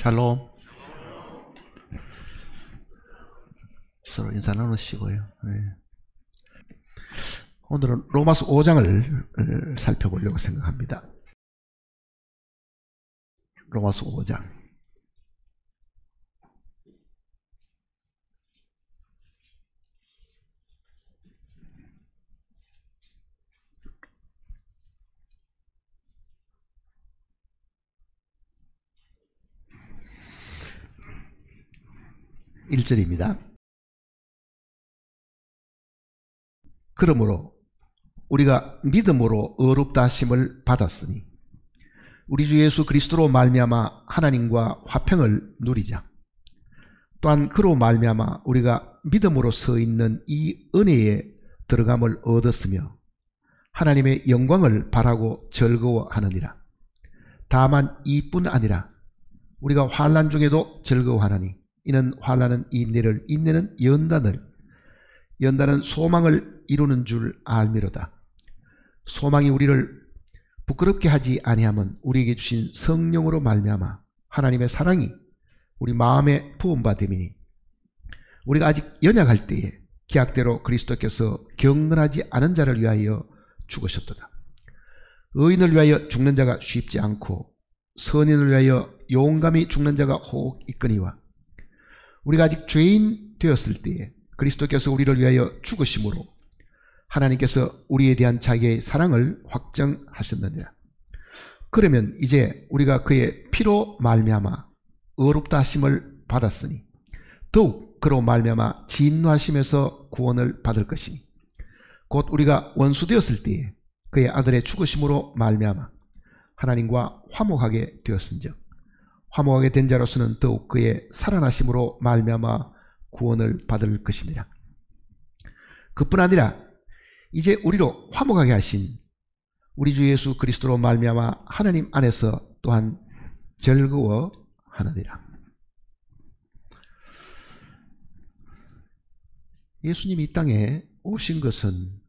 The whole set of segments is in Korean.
샬롬. 서로 인사 나누시고요. 네. 오늘은 로마서 5장을 살펴보려고 생각합니다. 로마서 5장. (1절입니다) 그러므로 우리가 믿음으로 의롭다 하심을 받았으니 우리 주 예수 그리스도로 말미암아 하나님과 화평을 누리자. 또한 그로 말미암아 우리가 믿음으로 서 있는 이 은혜에 들어감을 얻었으며 하나님의 영광을 바라고 즐거워하느니라. 다만 이뿐 아니라 우리가 환난 중에도 즐거워하나니 이는 환난은 인내를, 인내는 연단을, 연단은 소망을 이루는 줄 알미로다. 소망이 우리를 부끄럽게 하지 아니함은 우리에게 주신 성령으로 말미암아 하나님의 사랑이 우리 마음에 부음받음이니 우리가 아직 연약할 때에 기약대로 그리스도께서 경건하지 않은 자를 위하여 죽으셨도다. 의인을 위하여 죽는 자가 쉽지 않고 선인을 위하여 용감히 죽는 자가 혹 있거니와 우리가 아직 죄인 되었을 때에 그리스도께서 우리를 위하여 죽으심으로 하나님께서 우리에 대한 자기의 사랑을 확정하셨느니라. 그러면 이제 우리가 그의 피로 말미암아 의롭다 하심을 받았으니 더욱 그로 말미암아 진노하심에서 구원을 받을 것이니 곧 우리가 원수 되었을 때에 그의 아들의 죽으심으로 말미암아 하나님과 화목하게 되었은즉 화목하게 된 자로서는 더욱 그의 살아나심으로 말미암아 구원을 받을 것이니라. 그뿐 아니라 이제 우리로 화목하게 하신 우리 주 예수 그리스도로 말미암아 하나님 안에서 또한 즐거워하느니라. 예수님이 이 땅에 오신 것은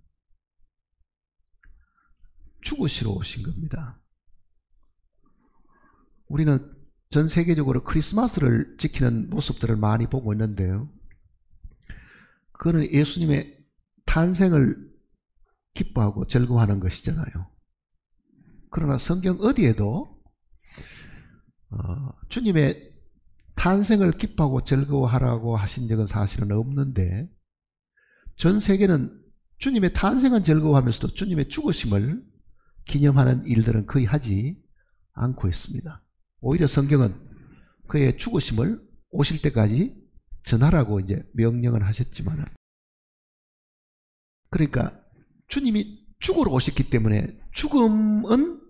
죽으시러 오신 겁니다. 우리는 전 세계적으로 크리스마스를 지키는 모습들을 많이 보고 있는데요. 그거는 예수님의 탄생을 기뻐하고 즐거워하는 것이잖아요. 그러나 성경 어디에도 주님의 탄생을 기뻐하고 즐거워하라고 하신 적은 사실은 없는데 전 세계는 주님의 탄생은 즐거워하면서도 주님의 죽으심을 기념하는 일들은 거의 하지 않고 있습니다. 오히려 성경은 그의 죽으심을 오실 때까지 전하라고 이제 명령을 하셨지만, 그러니까 주님이 죽으러 오셨기 때문에 죽음은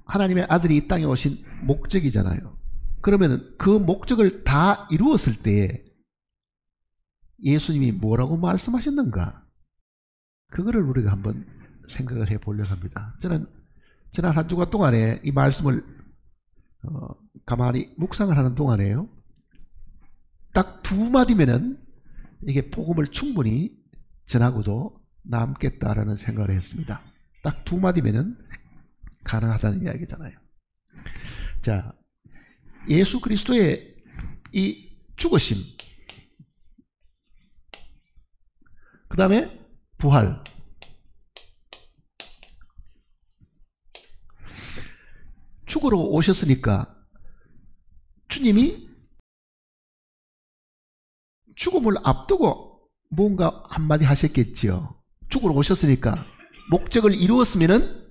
하나님의 아들이 이 땅에 오신 목적이잖아요. 그러면 그 목적을 다 이루었을 때에 예수님이 뭐라고 말씀하셨는가? 그거를 우리가 한번 생각을 해 보려고 합니다. 저는 지난 한 주간 동안에 이 말씀을 가만히 묵상을 하는 동안에요, 딱 두 마디면은 이게 복음을 충분히 전하고도 남겠다라는 생각을 했습니다. 딱 두 마디면은 가능하다는 이야기잖아요. 자, 예수 그리스도의 이 죽으심, 그 다음에 부활, 죽으러 오셨으니까 주님이 죽음을 앞두고 뭔가 한마디 하셨겠지요. 죽으러 오셨으니까 목적을 이루었으면은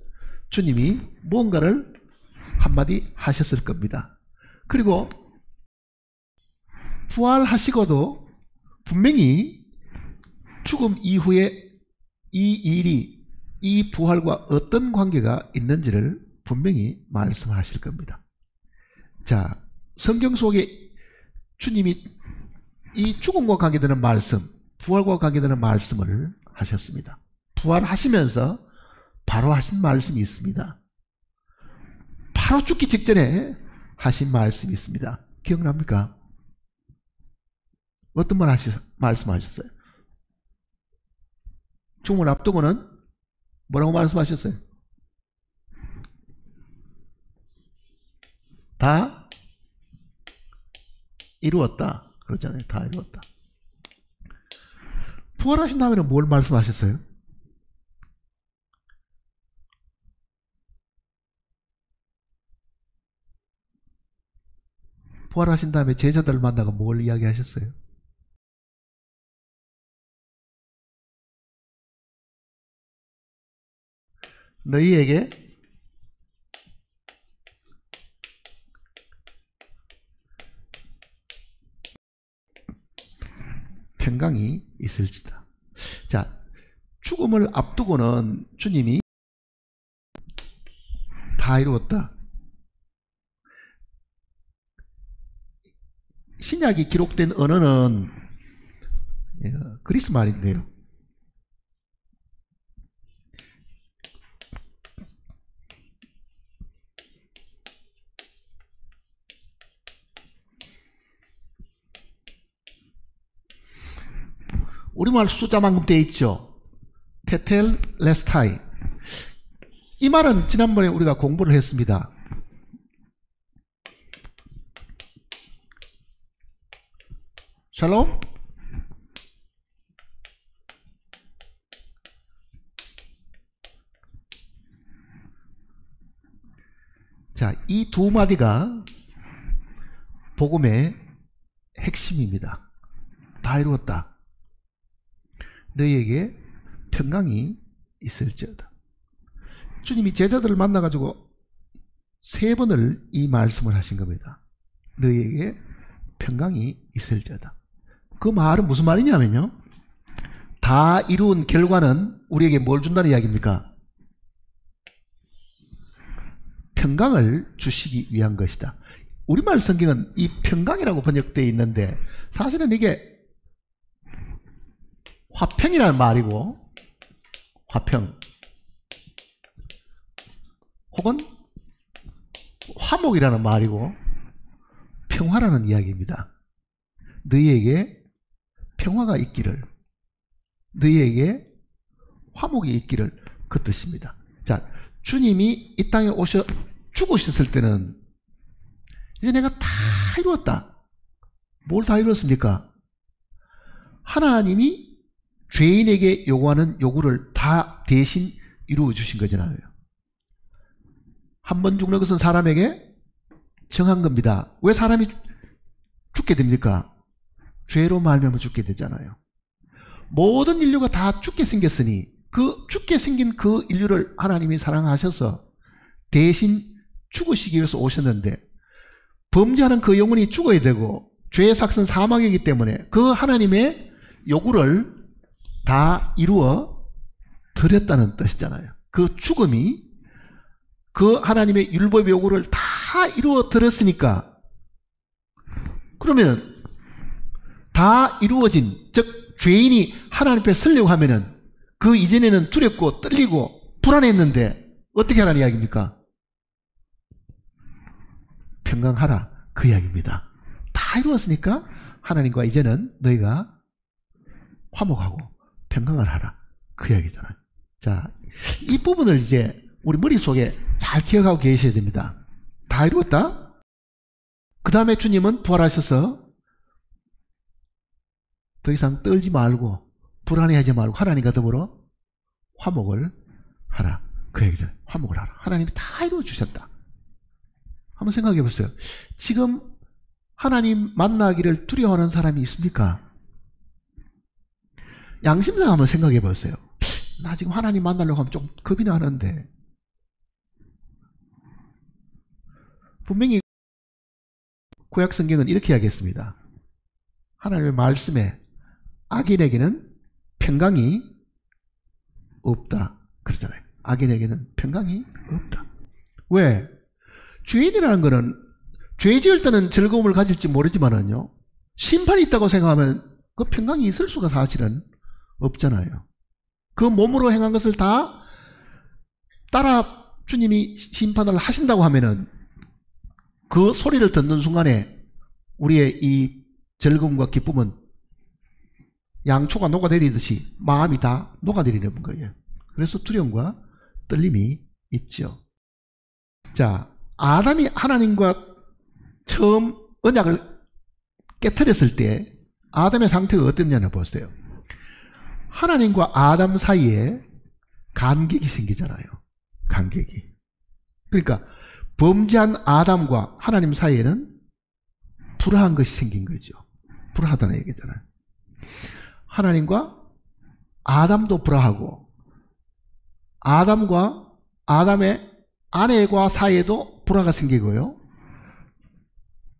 주님이 뭔가를 한마디 하셨을 겁니다. 그리고 부활하시고도 분명히 죽음 이후에 이 일이, 이 부활과 어떤 관계가 있는지를 분명히 말씀하실 겁니다. 자, 성경 속에 주님이 이 죽음과 관계되는 말씀, 부활과 관계되는 말씀을 하셨습니다. 부활하시면서 바로 하신 말씀이 있습니다. 바로 죽기 직전에 하신 말씀이 있습니다. 기억납니까? 어떤 말씀하셨어요? 죽음을 앞두고는 뭐라고 말씀하셨어요? 다 이루었다. 그러잖아요. 다 이루었다. 부활하신 다음에는 뭘 말씀하셨어요? 부활하신 다음에 제자들을 만나고 뭘 이야기하셨어요? 너희에게 평강이 있을지다. 자, 죽음을 앞두고는 주님이 다 이루었다. 신약이 기록된 언어는 그리스 말인데요. 우리말 숫자만큼 되어 있죠. 테텔레스타이. 이 말은 지난번에 우리가 공부를 했습니다. 샬롬? 자, 이 두 마디가 복음의 핵심입니다. 다 이루었다. 너희에게 평강이 있을지어다. 주님이 제자들을 만나가지고 3번을 이 말씀을 하신 겁니다. 너희에게 평강이 있을지어다. 그 말은 무슨 말이냐면요, 다 이룬 결과는 우리에게 뭘 준다는 이야기입니까? 평강을 주시기 위한 것이다. 우리말 성경은 이 평강이라고 번역되어 있는데 사실은 이게 화평이라는 말이고, 화평 혹은 화목이라는 말이고 평화라는 이야기입니다. 너희에게 평화가 있기를, 너희에게 화목이 있기를, 그 뜻입니다. 자, 주님이 이 땅에 죽으셨을 때는 이제 내가 다 이루었다. 뭘 다 이루었습니까? 하나님이 죄인에게 요구하는 요구를 다 대신 이루어 주신 거잖아요. 한 번 죽는 것은 사람에게 정한 겁니다. 왜 사람이 죽게 됩니까? 죄로 말미암아 죽게 되잖아요. 모든 인류가 다 죽게 생겼으니 그 죽게 생긴 그 인류를 하나님이 사랑하셔서 대신 죽으시기 위해서 오셨는데, 범죄하는 그 영혼이 죽어야 되고 죄의 삭은 사망이기 때문에 그 하나님의 요구를 다 이루어 드렸다는 뜻이잖아요. 그 죽음이 그 하나님의 율법의 요구를 다 이루어 드렸으니까, 그러면 다 이루어진, 즉 죄인이 하나님 앞에 서려고 하면은 그 이전에는 두렵고 떨리고 불안했는데 어떻게 하라는 이야기입니까? 평강하라, 그 이야기입니다. 다 이루었으니까 하나님과 이제는 너희가 화목하고 평강을 하라, 그 이야기잖아요. 자, 이 부분을 이제 우리 머릿속에 잘 기억하고 계셔야 됩니다. 다 이루었다. 그 다음에 주님은 부활하셔서 더 이상 떨지 말고 불안해하지 말고 하나님과 더불어 화목을 하라, 그 얘기죠. 화목을 하라. 하나님이 다 이루어 주셨다. 한번 생각해 보세요. 지금 하나님 만나기를 두려워하는 사람이 있습니까? 양심상 한번 생각해 보세요. 나 지금 하나님 만나려고 하면 좀 겁이 나는데. 분명히 구약 성경은 이렇게 이야기했습니다. 하나님의 말씀에 악인에게는 평강이 없다 그러잖아요. 악인에게는 평강이 없다. 왜? 죄인이라는 것은 죄 지을 때는 즐거움을 가질지 모르지만은요, 심판이 있다고 생각하면 그 평강이 있을 수가 사실은 없잖아요. 그 몸으로 행한 것을 다 따라 주님이 심판을 하신다고 하면은 그 소리를 듣는 순간에 우리의 이 즐거움과 기쁨은 양초가 녹아내리듯이 마음이 다 녹아내리는 거예요. 그래서 두려움과 떨림이 있죠. 자, 아담이 하나님과 처음 언약을 깨트렸을 때 아담의 상태가 어땠냐는 보세요. 하나님과 아담 사이에 간격이 생기잖아요. 간격이. 그러니까 범죄한 아담과 하나님 사이에는 불화한 것이 생긴 거죠. 불화하다는 얘기잖아요. 하나님과 아담도 불화하고 아담과 아담의 아내과 사이에도 불화가 생기고요.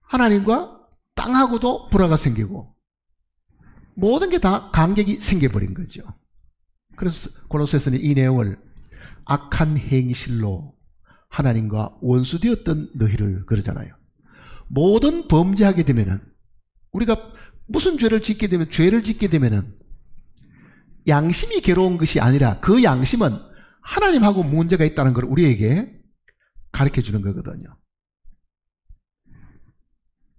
하나님과 땅하고도 불화가 생기고 모든 게 다 간격이 생겨버린 거죠. 그래서 고로새서는 이 내용을 악한 행실로 하나님과 원수되었던 너희를 그러잖아요. 모든 범죄하게 되면은 우리가 무슨 죄를 짓게 되면 죄를 짓게 되면은 양심이 괴로운 것이 아니라 그 양심은 하나님하고 문제가 있다는 걸 우리에게 가르쳐 주는 거거든요.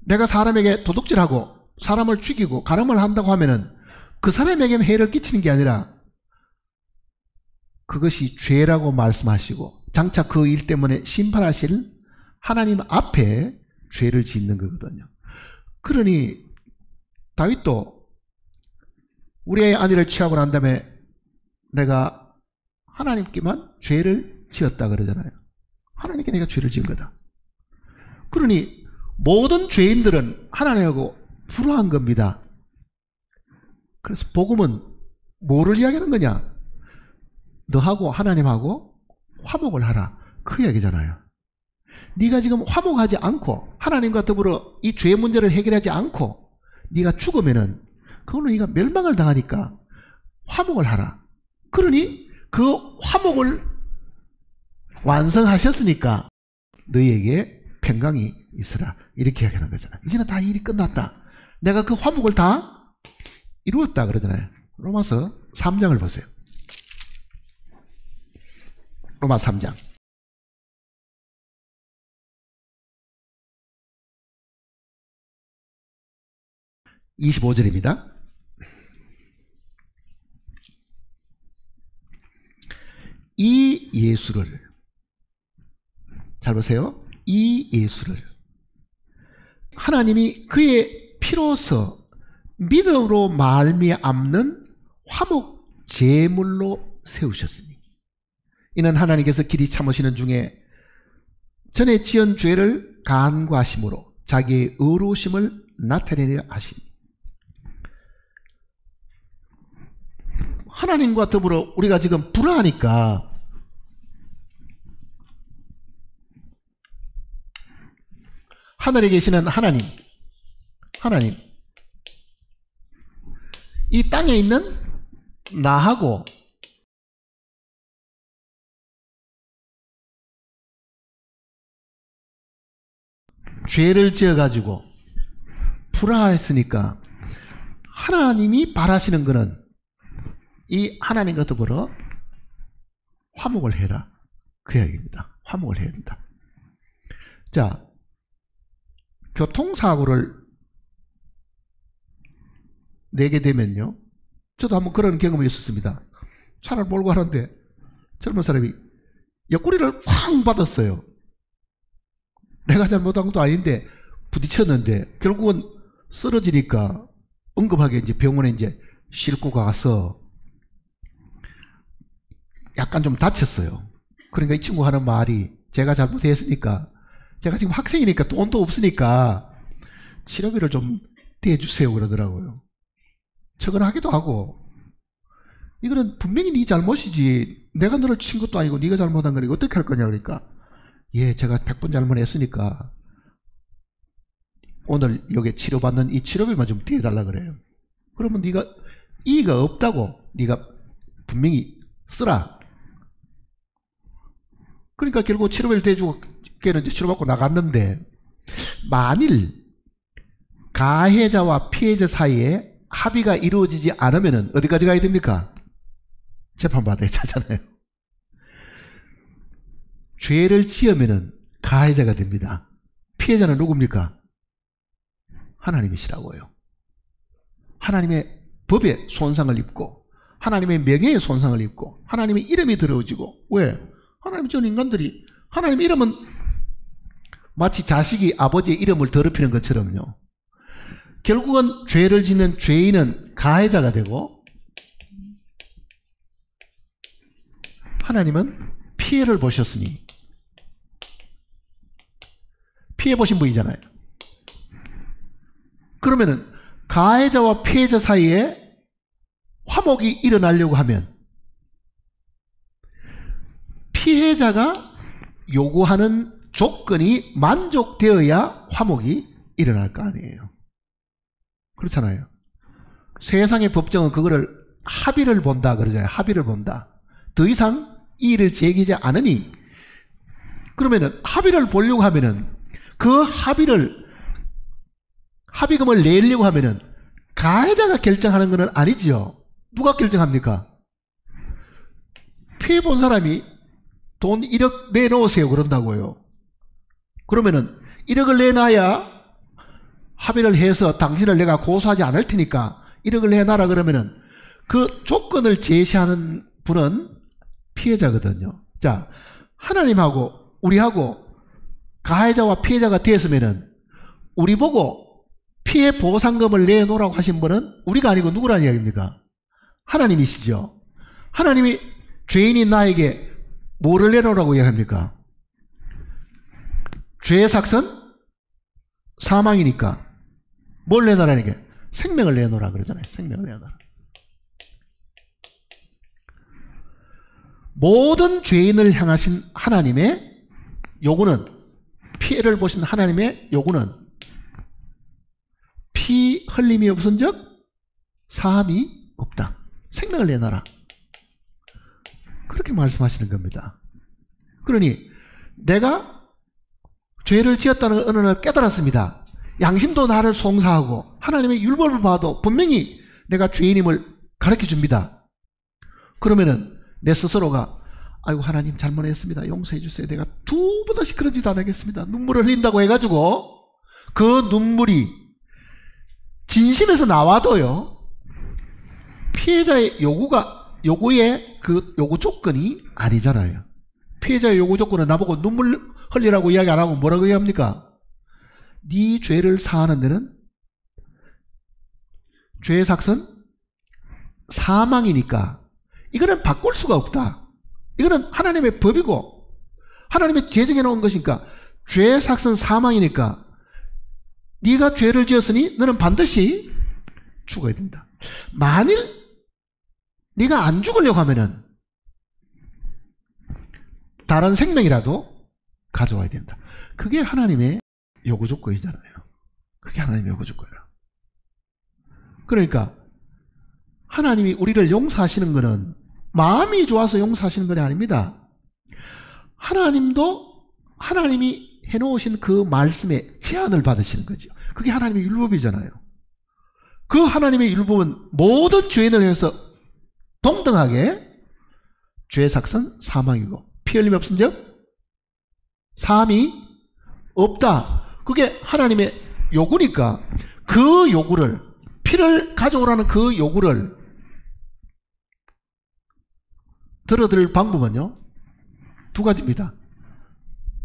내가 사람에게 도둑질하고 사람을 죽이고 간음을 한다고 하면은 그 사람에게 해를 끼치는 게 아니라 그것이 죄라고 말씀하시고 장차 그 일 때문에 심판하실 하나님 앞에 죄를 짓는 거거든요. 그러니 다윗도 우리의 아내를 취하고 난 다음에 내가 하나님께만 죄를 지었다 그러잖아요. 하나님께 내가 죄를 지은 거다. 그러니 모든 죄인들은 하나님하고 불화한 겁니다. 그래서 복음은 뭐를 이야기하는 거냐? 너하고 하나님하고 화목을 하라. 그 이야기잖아요. 네가 지금 화목하지 않고 하나님과 더불어 이 죄 문제를 해결하지 않고 네가 죽으면은 그걸로 네가 멸망을 당하니까 화목을 하라. 그러니 그 화목을 완성하셨으니까 너희에게 평강이 있으라. 이렇게 이야기하는 거잖아요. 이제는 다 일이 끝났다. 내가 그 화목을 다 이루었다 그러잖아요. 로마서 3장을 보세요. 로마 3장 25절입니다. 이 예수를, 잘 보세요. 이 예수를 하나님이 그의 피로서 믿음으로 말미암는 화목 제물로 세우셨으니 이는 하나님께서 길이 참으시는 중에 전에 지은 죄를 간과하심으로 자기의 의로우심을 나타내려 하시니. 하나님과 더불어 우리가 지금 불화하니까 하늘에 계시는 하나님 이 땅에 있는 나하고 죄를 지어가지고 불화했으니까 하나님이 바라시는 것은 이 하나님과 더불어 화목을 해라. 그 이야기입니다. 화목을 해야 된다. 자, 교통사고를 내게 되면요. 저도 한번 그런 경험이 있었습니다. 차를 몰고 가는데 젊은 사람이 옆구리를 쾅 받았어요. 내가 잘못한 것도 아닌데 부딪혔는데 결국은 쓰러지니까 응급하게 이제 병원에 이제 싣고 가서 약간 좀 다쳤어요. 그러니까 이 친구 하는 말이 제가 잘못했으니까 제가 지금 학생이니까 돈도 없으니까 치료비를 좀 대주세요 그러더라고요. 처근하기도 하고 이거는 분명히 네 잘못이지 내가 너를 친 것도 아니고 네가 잘못한 거니까 어떻게 할 거냐 그러니까 예 제가 100번 잘못했으니까 오늘 여기 치료받는 이 치료비만 좀 대달라 그래요. 그러면 네가 이의가 없다고 네가 분명히 쓰라. 그러니까 결국 치료비를 대주고 걔는 이제 치료받고 나갔는데 만일 가해자와 피해자 사이에 합의가 이루어지지 않으면 어디까지 가야 됩니까? 재판받아야 하잖아요. 죄를 지으면 가해자가 됩니다. 피해자는 누굽니까? 하나님이시라고요. 하나님의 법에 손상을 입고 하나님의 명예에 손상을 입고 하나님의 이름이 더러워지고 왜? 하나님 전 인간들이 하나님의 이름은 마치 자식이 아버지의 이름을 더럽히는 것처럼요. 결국은 죄를 짓는 죄인은 가해자가 되고 하나님은 피해를 보셨으니 피해 보신 분이잖아요. 그러면은 가해자와 피해자 사이에 화목이 일어나려고 하면 피해자가 요구하는 조건이 만족되어야 화목이 일어날 거 아니에요. 그렇잖아요. 세상의 법정은 그거를 합의를 본다 그러잖아요. 합의를 본다. 더 이상 이의를 제기하지 않으니 그러면은 합의를 보려고 하면은 그 합의금을 내려고 하면은 가해자가 결정하는 것은 아니지요. 누가 결정합니까? 피해 본 사람이 돈 1억 내놓으세요 그런다고요. 그러면은 1억을 내놔야 합의를 해서 당신을 내가 고소하지 않을 테니까 1억을 내놔라 그러면은 그 조건을 제시하는 분은 피해자거든요. 자, 하나님하고 우리하고 가해자와 피해자가 되었으면은 우리 보고 피해 보상금을 내놓으라고 하신 분은 우리가 아니고 누구라는 이야기입니까? 하나님이시죠. 하나님이 죄인인 나에게 뭐를 내놓으라고 이야기합니까? 죄의 삭은 사망이니까 뭘 내놓으라는 게? 생명을 내놓으라 그러잖아요. 생명을 내놓으라. 모든 죄인을 향하신 하나님의 요구는, 피해를 보신 하나님의 요구는 피 흘림이 없은 적 사함이 없다. 생명을 내놔라. 그렇게 말씀하시는 겁니다. 그러니 내가 죄를 지었다는 걸 어느 날 깨달았습니다. 양심도 나를 송사하고 하나님의 율법을 봐도 분명히 내가 죄인임을 가르쳐 줍니다. 그러면은 내 스스로가 아이고 하나님 잘못했습니다. 용서해 주세요. 내가 두 번 다시 그런 짓 안 하겠습니다. 눈물을 흘린다고 해가지고 그 눈물이 진심에서 나와도요, 피해자의 요구의 그 요구 조건이 아니잖아요. 피해자의 요구 조건은 나보고 눈물 흘리라고 이야기 안 하고 뭐라고 얘기합니까? 네 죄를 사하는 데는 죄의 삭은 사망이니까 이거는 바꿀 수가 없다. 이거는 하나님의 법이고 하나님의 제정해 놓은 것이니까 죄의 삭은 사망이니까 네가 죄를 지었으니 너는 반드시 죽어야 된다. 만일 네가 안 죽으려고 하면은 다른 생명이라도 가져와야 된다. 그게 하나님의 요구 조건이잖아요. 그게 하나님의 요구 조건이라. 그러니까 하나님이 우리를 용서하시는 것은 마음이 좋아서 용서하시는 건 아닙니다. 하나님도 하나님이 해놓으신 그 말씀에 제한을 받으시는 거죠. 그게 하나님의 율법이잖아요. 그 하나님의 율법은 모든 죄인을 위해서 동등하게 죄의 삭은 사망이고 피 흘림이 없은 적 사함이 없다. 그게 하나님의 요구니까 그 요구를, 피를 가져오라는 그 요구를 들어드릴 방법은요, 두 가지입니다.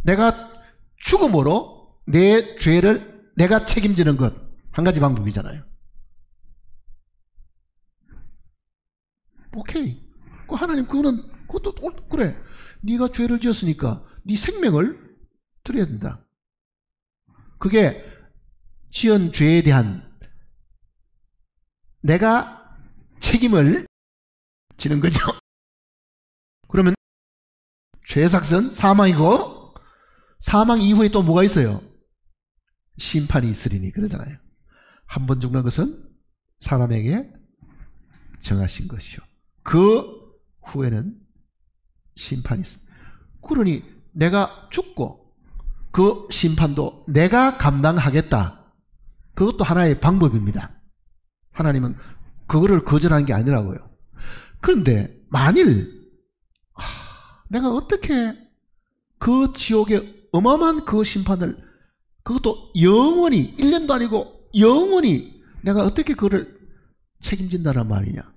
내가 죽음으로 내 죄를 내가 책임지는 것, 한 가지 방법이잖아요. 오케이. 하나님 그것도 그래. 네가 죄를 지었으니까 네 생명을 드려야 된다. 그게 지은 죄에 대한 내가 책임을 지는 거죠. 그러면 죄의 삭은 사망이고 사망 이후에 또 뭐가 있어요? 심판이 있으리니 그러잖아요. 한 번 죽는 것은 사람에게 정하신 것이요. 그 후에는 심판이 있습니다. 그러니 내가 죽고 그 심판도 내가 감당하겠다. 그것도 하나의 방법입니다. 하나님은 그거를 거절하는 게 아니라고요. 그런데 만일 내가 어떻게 그 지옥의 어마어마한 그 심판을, 그것도 영원히 1년도 아니고 영원히 내가 어떻게 그거를 책임진다는 말이냐.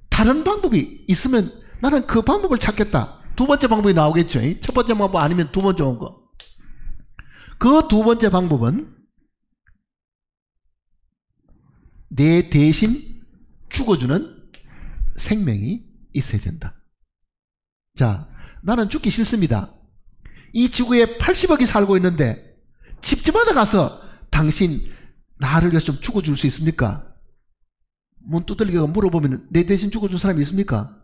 다른 방법이 있으면 나는 그 방법을 찾겠다. 두 번째 방법이 나오겠죠. 첫 번째 방법 아니면 두 번째 방법. 그 두 번째 방법은 내 대신 죽어주는 생명이 있어야 된다. 자, 나는 죽기 싫습니다. 이 지구에 80억이 살고 있는데 집집마다 가서 당신 나를 위해서 좀 죽어줄 수 있습니까? 문 두들기가 물어보면 내 대신 죽어줄 사람이 있습니까?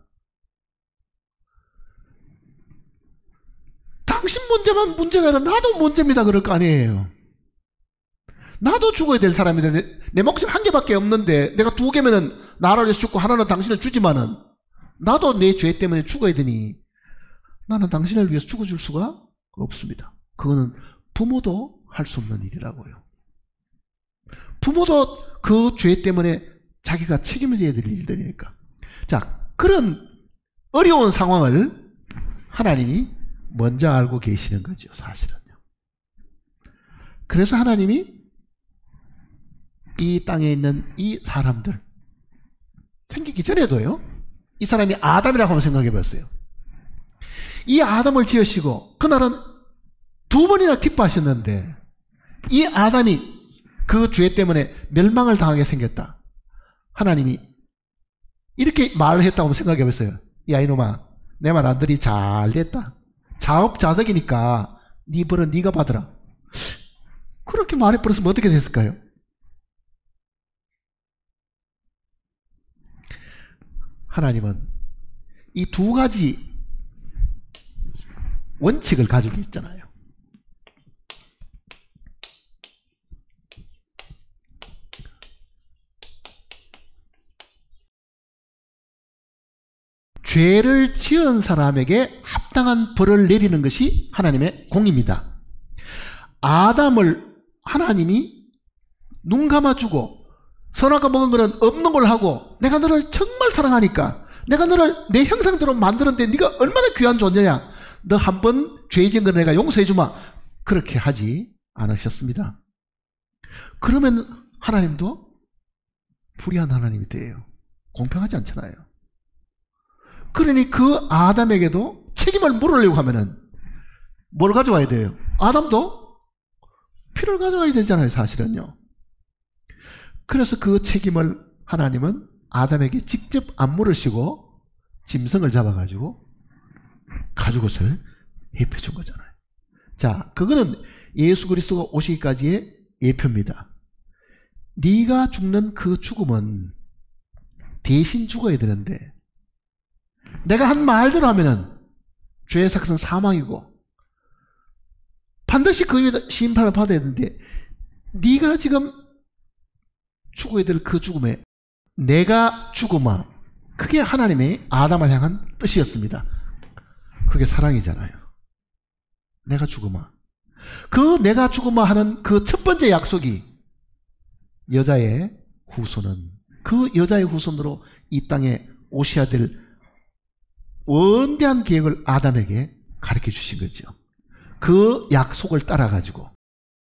당신 문제만 문제가 아니라 나도 문제입니다 그럴 거 아니에요. 나도 죽어야 될 사람인데 내 목숨 한 개밖에 없는데 내가 두 개면은 나를 위해서 죽고 하나는 당신을 주지만은 나도 내 죄 때문에 죽어야 되니 나는 당신을 위해서 죽어줄 수가 없습니다. 그거는 부모도 할 수 없는 일이라고요. 부모도 그 죄 때문에 자기가 책임을 져야 될 일들이니까. 자, 그런 어려운 상황을 하나님이 먼저 알고 계시는 거죠, 사실은요. 그래서 하나님이 이 땅에 있는 이 사람들, 생기기 전에도요, 이 사람이 아담이라고 한번 생각해 봤어요. 이 아담을 지으시고 그날은 두 번이나 기뻐하셨는데 이 아담이 그 죄 때문에 멸망을 당하게 생겼다. 하나님이 이렇게 말을 했다고 생각해 봤어요. 야 이놈아, 내 말 안 들이 잘 됐다. 자업자득이니까 네 벌은 네가 받으라. 그렇게 말해버렸으면 어떻게 됐을까요? 하나님은 이 두 가지 원칙을 가지고 있잖아요. 죄를 지은 사람에게 합당한 벌을 내리는 것이 하나님의 공입니다. 아담을 하나님이 눈 감아주고 선악과 먹은 것은 없는 걸 하고 내가 너를 정말 사랑하니까 내가 너를 내 형상대로 만들었는데 네가 얼마나 귀한 존재냐, 너 한 번 죄 지은 거 내가 용서해 주마, 그렇게 하지 않으셨습니다. 그러면 하나님도 불의한 하나님이 돼요. 공평하지 않잖아요. 그러니 그 아담에게도 책임을 물으려고 하면은 뭘 가져와야 돼요? 아담도 피를 가져와야 되잖아요, 사실은요. 그래서 그 책임을 하나님은 아담에게 직접 안 물으시고 짐승을 잡아가지고 가죽옷을 입혀준 거잖아요. 자, 그거는 예수 그리스도가 오시기까지의 예표입니다. 네가 죽는 그 죽음은 대신 죽어야 되는데 내가 한 말대로 하면은 죄의 삭은 사망이고 반드시 그 위에 심판을 받아야 되는데 네가 지금 죽어야 될 그 죽음에 내가 죽으마, 그게 하나님의 아담을 향한 뜻이었습니다. 그게 사랑이잖아요. 내가 죽으마. 그 내가 죽으마 하는 그 첫 번째 약속이 여자의 후손은, 그 여자의 후손으로 이 땅에 오셔야 될 원대한 계획을 아담에게 가르쳐 주신 거죠. 그 약속을 따라가지고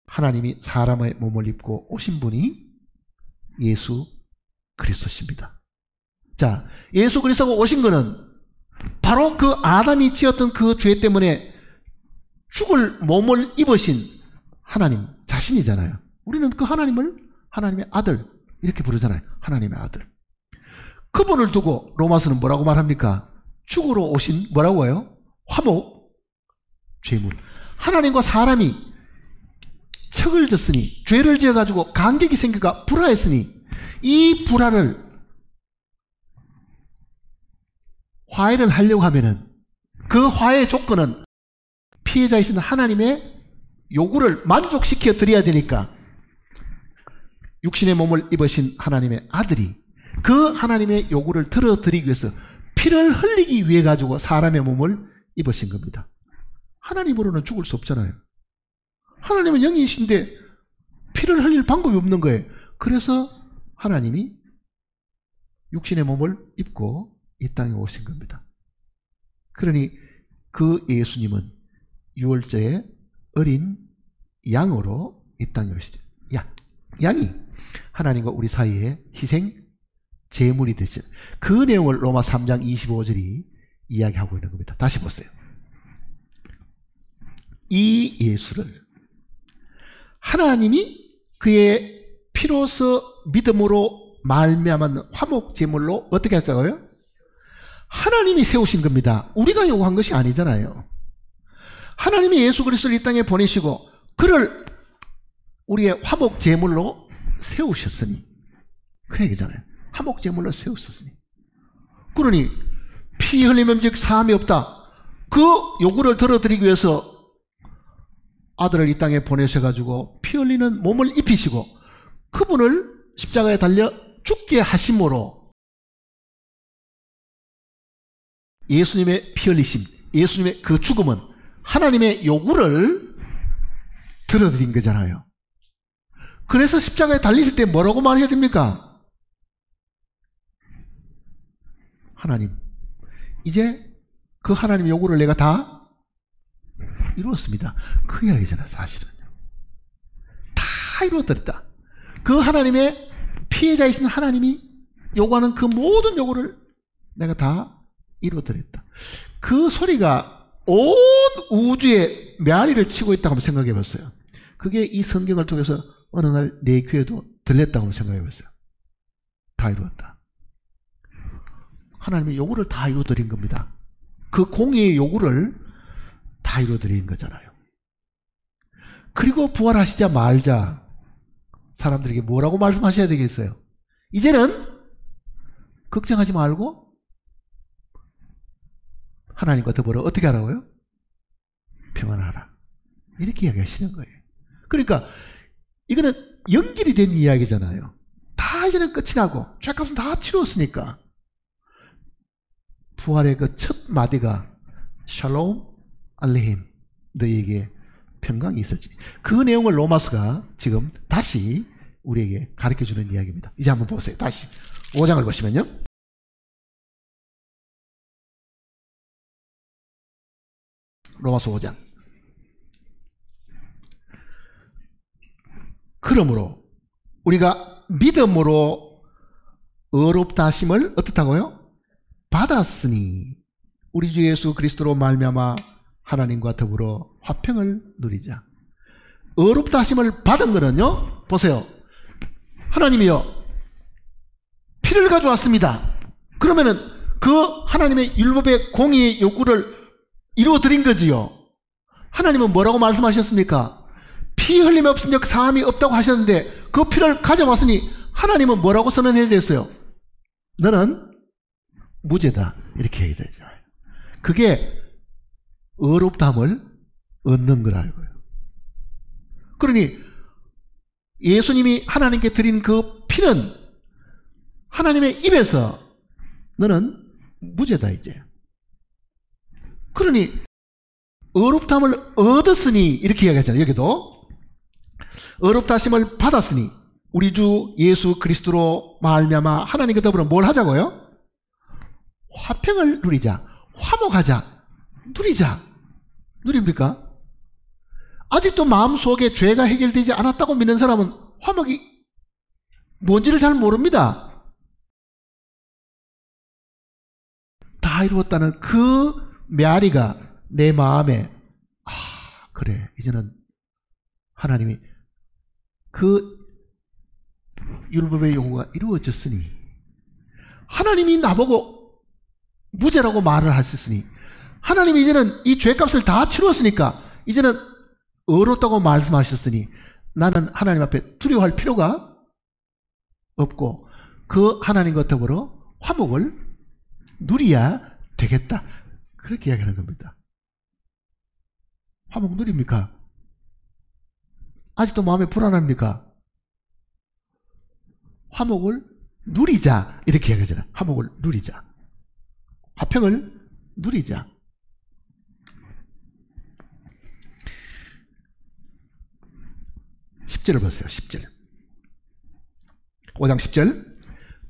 하나님이 사람의 몸을 입고 오신 분이 예수 그리스도십니다. 자, 예수 그리스도가 오신 것은 바로 그 아담이 지었던 그 죄 때문에 죽을 몸을 입으신 하나님 자신이잖아요. 우리는 그 하나님을 하나님의 아들 이렇게 부르잖아요. 하나님의 아들. 그분을 두고 로마서는 뭐라고 말합니까? 죽으러 오신 뭐라고 해요? 화목 죄물. 하나님과 사람이 척을 졌으니, 죄를 지어가지고 간격이 생겨가 불화했으니 이 불화를 화해를 하려고 하면은 그 화해의 조건은 피해자이신 하나님의 요구를 만족시켜 드려야 되니까 육신의 몸을 입으신 하나님의 아들이 그 하나님의 요구를 들어드리기 위해서 피를 흘리기 위해 가지고 사람의 몸을 입으신 겁니다. 하나님으로는 죽을 수 없잖아요. 하나님은 영이신데 피를 흘릴 방법이 없는 거예요. 그래서 하나님이 육신의 몸을 입고 이 땅에 오신 겁니다. 그러니 그 예수님은 유월절에 어린 양으로 이 땅에 오시죠. 양이 하나님과 우리 사이에 희생 제물이 되신 그 내용을 로마 3장 25절이 이야기하고 있는 겁니다. 다시 보세요. 이 예수를 하나님이 그의 피로서 믿음으로 말미암은 화목 제물로 어떻게 했다고요? 하나님이 세우신 겁니다. 우리가 요구한 것이 아니잖아요. 하나님이 예수 그리스도를 이 땅에 보내시고 그를 우리의 화목 제물로 세우셨으니, 그 얘기잖아요. 화목 제물로 세우셨으니. 그러니 피 흘리면 즉 사함이 없다. 그 요구를 들어드리기 위해서 아들을 이 땅에 보내셔가지고 피 흘리는 몸을 입히시고 그분을 십자가에 달려 죽게 하심으로 예수님의 피 흘리심, 예수님의 그 죽음은 하나님의 요구를 들어드린 거잖아요. 그래서 십자가에 달릴 때 뭐라고 말해야 됩니까? 하나님, 이제 그 하나님의 요구를 내가 다 이루었습니다. 그 이야기잖아요. 사실은요. 다 이루어드렸다. 그 하나님의 피해자이신 하나님이 요구하는 그 모든 요구를 내가 다 이루어드렸다. 그 소리가 온 우주에 메아리를 치고 있다고 한번 생각해 봤어요. 그게 이 성경을 통해서 어느 날 내 귀에도 들렸다고 한번 생각해 봤어요. 다 이루었다. 하나님의 요구를 다 이루어드린 겁니다. 그 공의의 요구를 다 이루어드린 거잖아요. 그리고 부활하시자 말자 사람들에게 뭐라고 말씀하셔야 되겠어요? 이제는 걱정하지 말고 하나님과 더불어 어떻게 하라고요? 평안하라. 이렇게 이야기하시는 거예요. 그러니까 이거는 연결이 된 이야기잖아요. 다 이제는 끝이 나고 죄값은 다 치루었으니까 부활의 그 첫 마디가 샬롬 알레힘, 너희에게 평강이 있을지. 그 내용을 로마서가 지금 다시 우리에게 가르쳐주는 이야기입니다. 이제 한번 보세요. 다시 5장을 보시면요. 로마서 5장. 그러므로 우리가 믿음으로 의롭다 하심을 어떻다고요? 받았으니 우리 주 예수 그리스도로 말미암아 하나님과 더불어 화평을 누리자. 의롭다 하심을 받은 거는요, 보세요. 하나님이요, 피를 가져왔습니다. 그러면은 그 하나님의 율법의 공의의 요구를 이루어드린 거지요. 하나님은 뭐라고 말씀하셨습니까? 피 흘림 없은 적 사함이 없다고 하셨는데 그 피를 가져왔으니 하나님은 뭐라고 선언해야 됐어요? 너는 무죄다. 이렇게 해야 되죠. 그게 의롭다함을 얻는 거라고요. 그러니 예수님이 하나님께 드린 그 피는 하나님의 입에서 너는 무죄다 이제. 그러니 의롭다함을 얻었으니 이렇게 이야기하잖아요. 여기도 의롭다 하심을 받았으니 우리 주 예수 그리스도로 말미암아 하나님과 더불어 뭘 하자고요? 화평을 누리자. 화목하자. 누리자. 누립니까? 아직도 마음속에 죄가 해결되지 않았다고 믿는 사람은 화목이 뭔지를 잘 모릅니다. 다 이루었다는 그 메아리가 내 마음에, 아, 그래, 이제는 하나님이 그 율법의 요구가 이루어졌으니, 하나님이 나보고 무죄라고 말을 하셨으니, 하나님이 이제는 이 죄값을 다 치루었으니까 이제는 의롭다고 말씀하셨으니 나는 하나님 앞에 두려워할 필요가 없고 그 하나님과 더불어 화목을 누려야 되겠다. 그렇게 이야기하는 겁니다. 화목 누립니까? 아직도 마음에 불안합니까? 화목을 누리자. 이렇게 이야기하잖아요. 화목을 누리자. 화평을 누리자. 10절을 보세요. 10절. 5장 10절.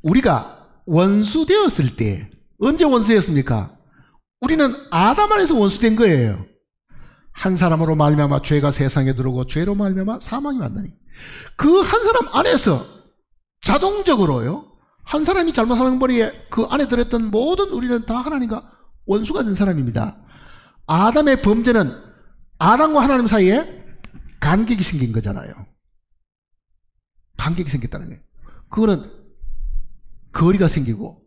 우리가 원수되었을 때, 언제 원수되었습니까? 우리는 아담 안에서 원수된 거예요. 한 사람으로 말미암아 죄가 세상에 들어오고 죄로 말미암아 사망이 왔나니, 그 한 사람 안에서 자동적으로요, 한 사람이 잘못하는 버리에 그 안에 들었던 모든 우리는 다 하나님과 원수가 된 사람입니다. 아담의 범죄는 아담과 하나님 사이에 간격이 생긴 거잖아요. 간격이 생겼다는 거예요. 그거는 거리가 생기고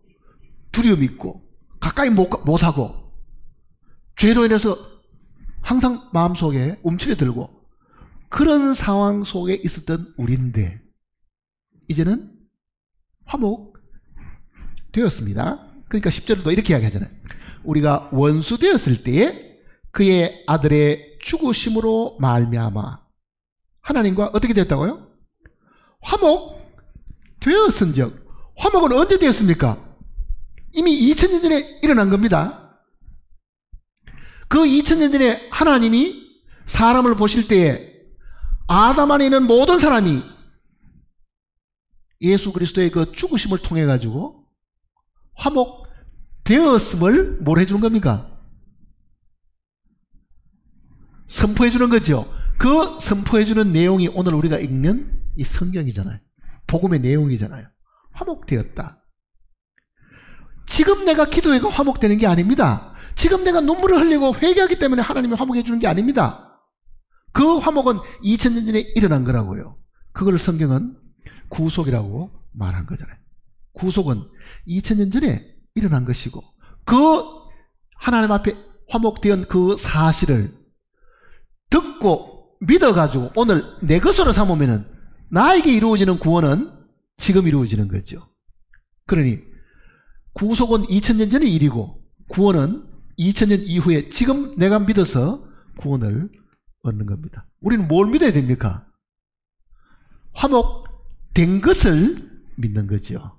두려움이 있고 가까이 못하고 죄로 인해서 항상 마음속에 움츠려들고 그런 상황 속에 있었던 우리인데 이제는 화목되었습니다. 그러니까 10절도 이렇게 이야기하잖아요. 우리가 원수 되었을 때에 그의 아들의 죽으심으로 말미암아 하나님과 어떻게 됐다고요? 화목되었은즉. 화목은 언제 되었습니까? 이미 2000년 전에 일어난 겁니다. 그 2000년 전에 하나님이 사람을 보실 때에 아담 안에 있는 모든 사람이 예수 그리스도의 그 죽으심을 통해 가지고 화목되었음을 뭘 해주는 겁니까? 선포해 주는 거죠. 그 선포해 주는 내용이 오늘 우리가 읽는 이 성경이잖아요. 복음의 내용이잖아요. 화목되었다. 지금 내가 기도해가 화목되는 게 아닙니다. 지금 내가 눈물을 흘리고 회개하기 때문에 하나님이 화목해 주는 게 아닙니다. 그 화목은 2000년 전에 일어난 거라고요. 그걸 성경은 구속이라고 말한 거잖아요. 구속은 2000년 전에 일어난 것이고 그 하나님 앞에 화목된 그 사실을 듣고 믿어가지고 오늘 내 것으로 삼으면은 나에게 이루어지는 구원은 지금 이루어지는 거죠. 그러니 구속은 2000년 전의 일이고 구원은 2000년 이후에 지금 내가 믿어서 구원을 얻는 겁니다. 우리는 뭘 믿어야 됩니까? 화목된 것을 믿는 거죠.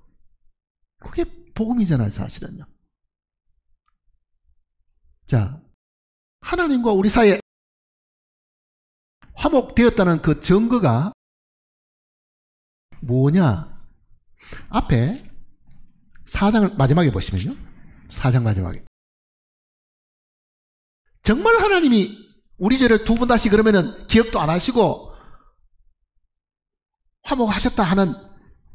그게 복음이잖아요, 사실은요. 자, 하나님과 우리 사이에 화목되었다는 그 증거가 뭐냐? 앞에 4장 마지막에 보시면요. 4장 마지막에. 정말 하나님이 우리 죄를 두 번 다시 그러면은 기억도 안 하시고 화목하셨다 하는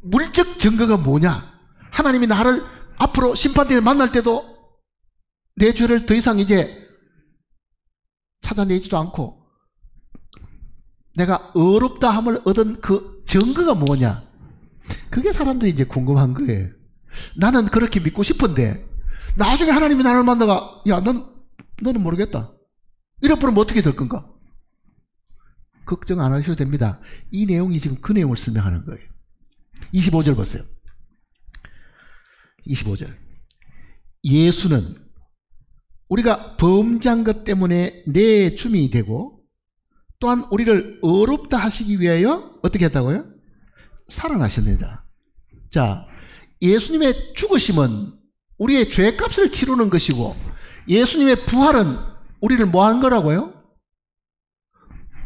물적 증거가 뭐냐? 하나님이 나를 앞으로 심판대에 만날 때도 내 죄를 더 이상 이제 찾아내지도 않고 내가 의롭다 함을 얻은 그 증거가 뭐냐? 그게 사람들이 이제 궁금한 거예요. 나는 그렇게 믿고 싶은데 나중에 하나님이 나를 만나가 야, 너는 모르겠다. 이래버리면 어떻게 될 건가? 걱정 안 하셔도 됩니다. 이 내용이 지금 그 내용을 설명하는 거예요. 25절 보세요. 25절. 예수는 우리가 범죄한 것 때문에 내 줌이 되고 또한 우리를 의롭다 하시기 위하여 어떻게 했다고요? 살아나셨습니다. 자, 예수님의 죽으심은 우리의 죄값을 치르는 것이고 예수님의 부활은 우리를 뭐 한 거라고요?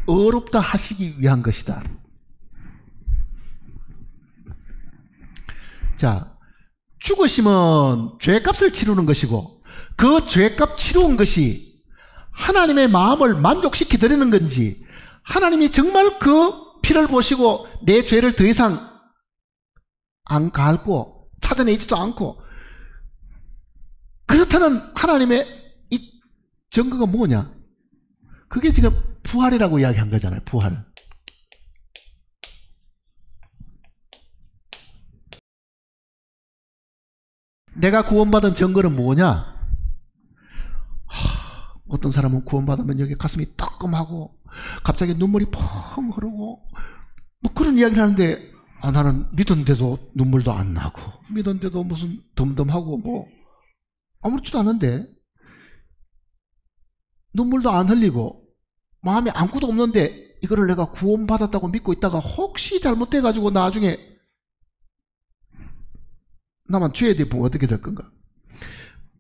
의롭다 하시기 위한 것이다. 자, 죽으심은 죄값을 치르는 것이고 그 죄값 치르는 것이 하나님의 마음을 만족시켜 드리는 건지 하나님이 정말 그 피를 보시고 내 죄를 더 이상 안 갈고 찾아내지도 않고 그렇다는 하나님의 이 증거가 뭐냐? 그게 지금 부활이라고 이야기한 거잖아요. 부활. 내가 구원받은 증거는 뭐냐? 어떤 사람은 구원받으면 여기 가슴이 따끔하고 갑자기 눈물이 펑 흐르고 뭐 그런 이야기를 하는데 나는 믿었는데도 눈물도 안 나고 믿었는데도 무슨 덤덤하고 뭐 아무렇지도 않은데 눈물도 안 흘리고 마음에 아무것도 없는데 이거를 내가 구원받았다고 믿고 있다가 혹시 잘못돼가지고 나중에 나만 죄에 대해 보면 어떻게 될 건가?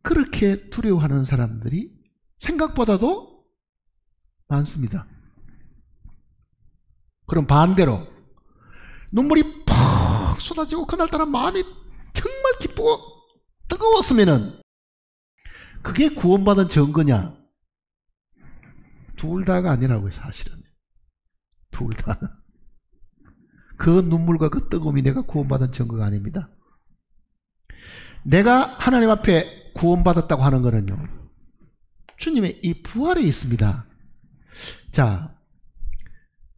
그렇게 두려워하는 사람들이 생각보다도 많습니다. 그럼 반대로 눈물이 퍽 쏟아지고 그날따라 마음이 정말 기쁘고 뜨거웠으면은 그게 구원받은 증거냐? 둘 다가 아니라고요, 사실은. 둘 다. 그 눈물과 그 뜨거움이 내가 구원받은 증거가 아닙니다. 내가 하나님 앞에 구원받았다고 하는 거는요, 주님의 이 부활에 있습니다. 자,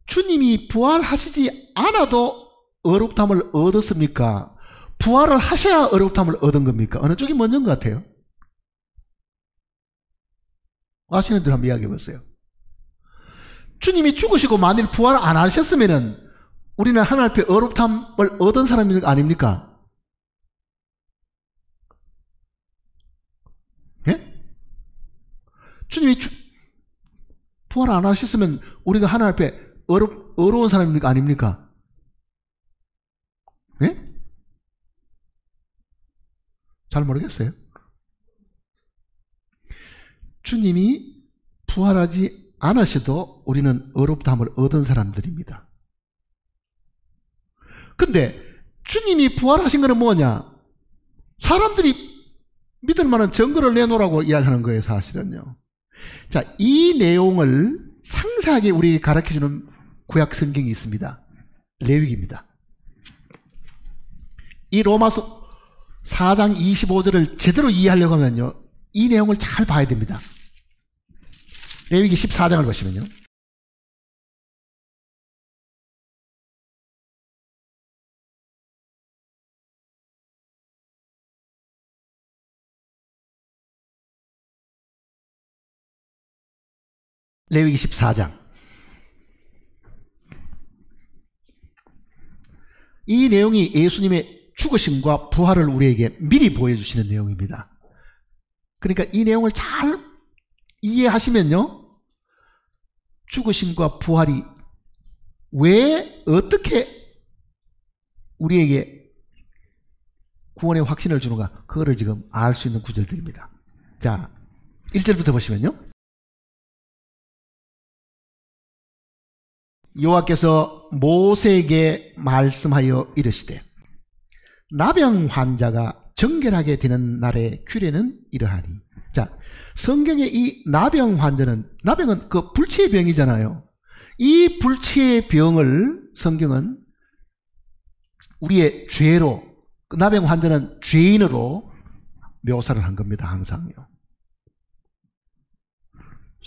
주님이 부활하시지 않아도 의롭다함을 얻었습니까? 부활을 하셔야 의롭다함을 얻은 겁니까? 어느 쪽이 먼저인 것 같아요? 아시는 분들 한번 이야기해 보세요. 주님이 죽으시고 만일 부활을 안 하셨으면은 우리는 하나님 앞에 의롭다함을 얻은 사람이 아닙니까? 예? 주님이 부활 안 하셨으면 우리가 하나님 앞에 어려운 사람입니까? 아닙니까? 예? 잘 모르겠어요. 주님이 부활하지 않으셔도 우리는 의롭다함을 얻은 사람들입니다. 근데 주님이 부활하신 것은 뭐냐? 사람들이 믿을 만한 증거를 내놓으라고 이야기하는 거예요, 사실은요. 자, 이 내용을 상세하게 우리에게 가르쳐주는 구약 성경이 있습니다. 레위기입니다. 이 로마서 4장 25절을 제대로 이해하려고 하면요, 이 내용을 잘 봐야 됩니다. 레위기 14장을 보시면요, 레위기 14장. 이 내용이 예수님의 죽으심과 부활을 우리에게 미리 보여주시는 내용입니다. 그러니까 이 내용을 잘 이해하시면요, 죽으심과 부활이 왜 어떻게 우리에게 구원의 확신을 주는가, 그거를 지금 알 수 있는 구절들입니다. 자, 1절부터 보시면요, 여호와께서 모세에게 말씀하여 이르시되 나병 환자가 정결하게 되는 날의 규례는 이러하니. 자, 성경의 이 나병 환자는, 나병은 그 불치의 병이잖아요. 이 불치의 병을 성경은 우리의 죄로, 나병 환자는 죄인으로 묘사를 한 겁니다. 항상요.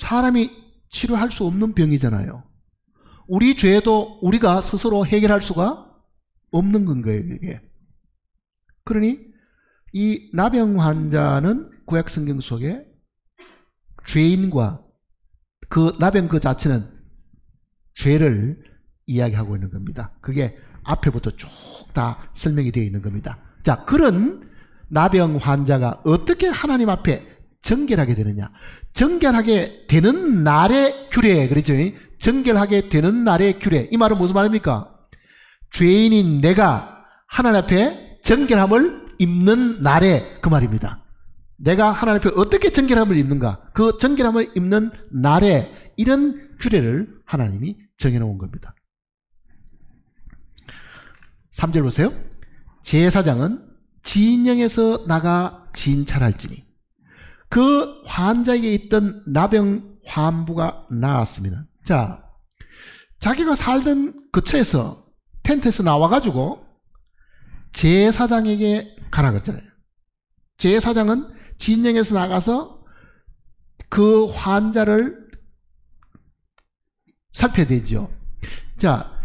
사람이 치료할 수 없는 병이잖아요. 우리 죄도 우리가 스스로 해결할 수가 없는 건 거예요, 이게. 그러니 이 나병 환자는 구약 성경 속에 죄인과 그 나병 그 자체는 죄를 이야기하고 있는 겁니다. 그게 앞에부터 쭉 다 설명이 되어 있는 겁니다. 자, 그런 나병 환자가 어떻게 하나님 앞에 정결하게 되느냐? 정결하게 되는 날의 규례, 그렇죠? 정결하게 되는 날의 규례. 이 말은 무슨 말입니까? 죄인인 내가 하나님 앞에 정결함을 입는 날에, 그 말입니다. 내가 하나님 앞에 어떻게 정결함을 입는가? 그 정결함을 입는 날에 이런 규례를 하나님이 정해놓은 겁니다. 3절 보세요. 제사장은 진영에서 나가 진찰할지니 그 환자에게 있던 나병 환부가 나았으면, 자, 자기가 살던 거처에서 텐트에서 나와가지고 제사장에게 가라 그랬잖아요. 제사장은 진영에서 나가서 그 환자를 살펴야 되죠. 자,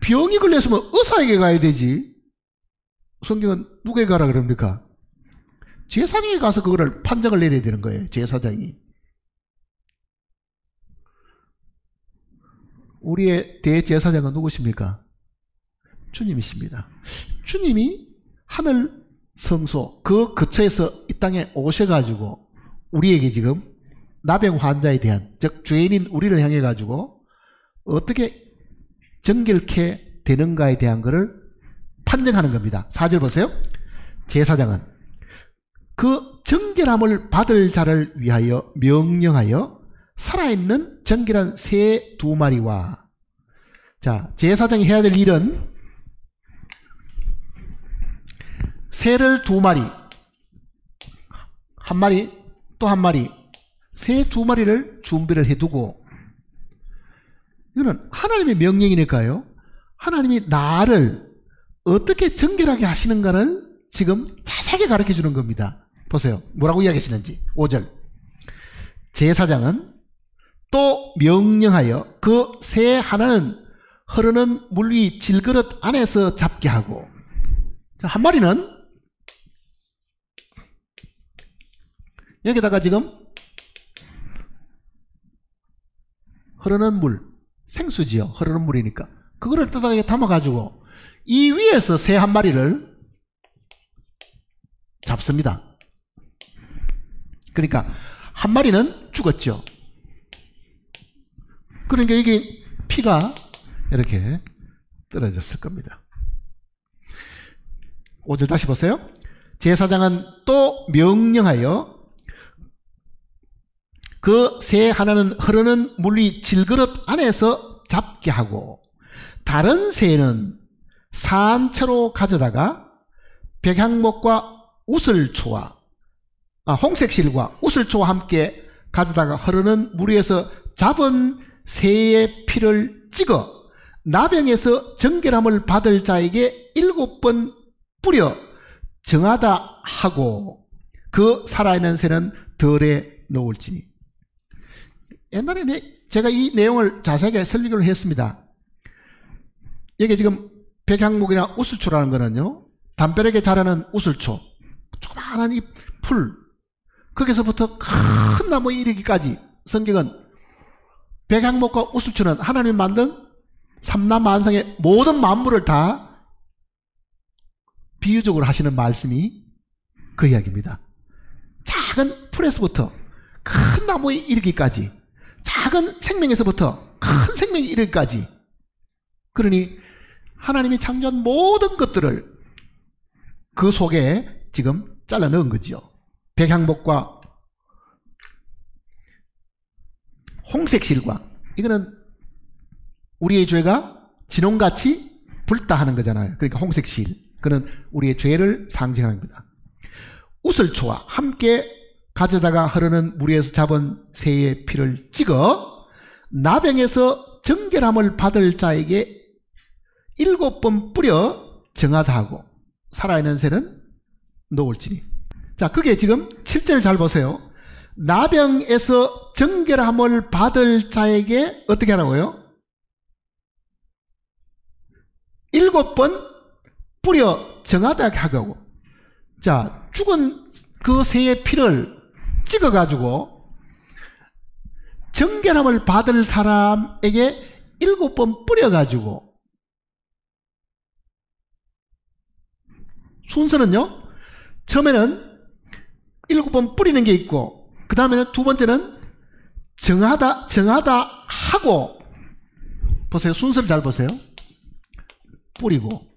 병이 걸렸으면 의사에게 가야 되지. 성경은 누구에게 가라 그럽니까? 제사장에게 가서 그거를 판정을 내려야 되는 거예요. 제사장이. 우리의 대제사장은 누구십니까? 주님이십니다. 주님이 하늘 성소 그 거처에서 이 땅에 오셔가지고 우리에게 지금 나병 환자에 대한, 즉 죄인인 우리를 향해 가지고 어떻게 정결케 되는가에 대한 것을 판정하는 겁니다. 4절 보세요. 제사장은 그 정결함을 받을 자를 위하여 명령하여 살아있는 정결한 새 2마리와, 자, 제사장이 해야 될 일은 새를 2마리, 한 마리, 또 한 마리, 새 2마리를 준비를 해두고, 이거는 하나님의 명령이니까요. 하나님이 나를 어떻게 정결하게 하시는가를 지금 자세하게 가르쳐 주는 겁니다. 보세요. 뭐라고 이야기하시는지. 5절. 제사장은 또 명령하여 그 새 하나는 흐르는 물 위 질그릇 안에서 잡게 하고, 자, 한 마리는 여기다가 지금 흐르는 물, 생수지요. 흐르는 물이니까. 그거를 뜯어가게 담아가지고 이 위에서 새 한 마리를 잡습니다. 그러니까 한 마리는 죽었죠. 그러니까 이게 피가 이렇게 떨어졌을 겁니다. 5절 다시 보세요. 제사장은 또 명령하여 그 새 하나는 흐르는 물 위 질그릇 안에서 잡게 하고, 다른 새는 산채로 가져다가 백향목과 우슬초와 홍색실과 우슬초와 함께 가져다가 흐르는 물 위에서 잡은 새의 피를 찍어 나병에서 정결함을 받을 자에게 7번 뿌려 정하다 하고, 그 살아있는 새는 덜에 놓을지니. 옛날에 제가 이 내용을 자세하게 설명을 했습니다. 여기 지금 백향목이나 우슬초라는 거는요, 담벼락에 자라는 우슬초, 조그마한 이 풀, 거기서부터 큰 나무에 이르기까지 성경은 백향목과 우슬초는 하나님이 만든 삼라만상의 모든 만물을 다 비유적으로 하시는 말씀이 그 이야기입니다. 작은 풀에서부터 큰 나무에 이르기까지, 작은 생명에서부터 큰 생명에 이르기까지, 그러니 하나님이 창조한 모든 것들을 그 속에 지금 잘라 넣은 거지요. 백향목과 홍색실과, 이거는 우리의 죄가 진홍같이 붉다 하는 거잖아요. 그러니까 홍색실, 그는 우리의 죄를 상징하는 겁니다. 우슬초와 함께 가져다가 흐르는 물에서 잡은 새의 피를 찍어 나병에서 정결함을 받을 자에게 7번 뿌려 정하다 하고, 살아있는 새는 놓을지니. 자, 그게 지금 7절 잘 보세요. 나병에서 정결함을 받을 자에게 어떻게 하라고요? 7번 뿌려 정하다 하고. 자, 죽은 그 새의 피를 찍어가지고 정결함을 받을 사람에게 7번 뿌려가지고, 순서는요, 처음에는 7번 뿌리는 게 있고, 그 다음에는 두 번째는 정하다 하고, 보세요. 순서를 잘 보세요. 뿌리고,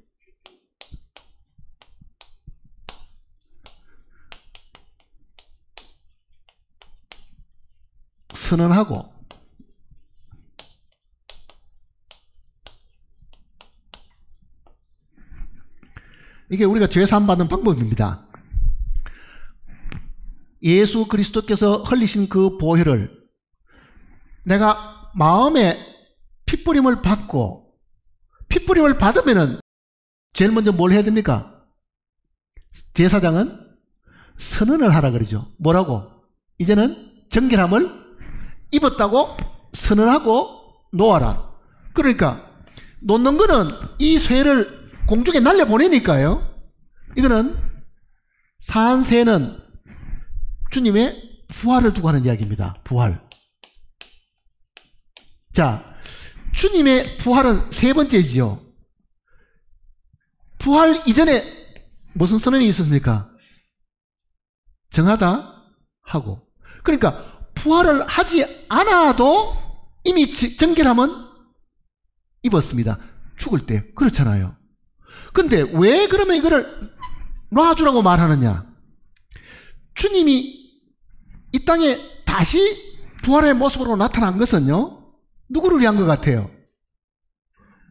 선언하고, 이게 우리가 죄사함 받는 방법입니다. 예수 그리스도께서 흘리신 그 보혈을 내가 마음에 핏부림을 받고, 핏부림을 받으면은 제일 먼저 뭘 해야 됩니까? 제사장은 선언을 하라 그러죠. 뭐라고? 이제는 정결함을 입었다고 선언하고 놓아라. 그러니까 놓는 거는 이 쇠를 공중에 날려보내니까요. 이거는 산새는 주님의 부활을 두고 하는 이야기입니다. 부활. 자, 주님의 부활은 세 번째지요. 부활 이전에 무슨 선언이 있었습니까? 정하다 하고. 그러니까 부활을 하지 않아도 이미 정결함은 입었습니다. 죽을 때. 그렇잖아요. 근데 왜 그러면 이거를 놔주라고 말하느냐? 주님이 이 땅에 다시 부활의 모습으로 나타난 것은요, 누구를 위한 것 같아요?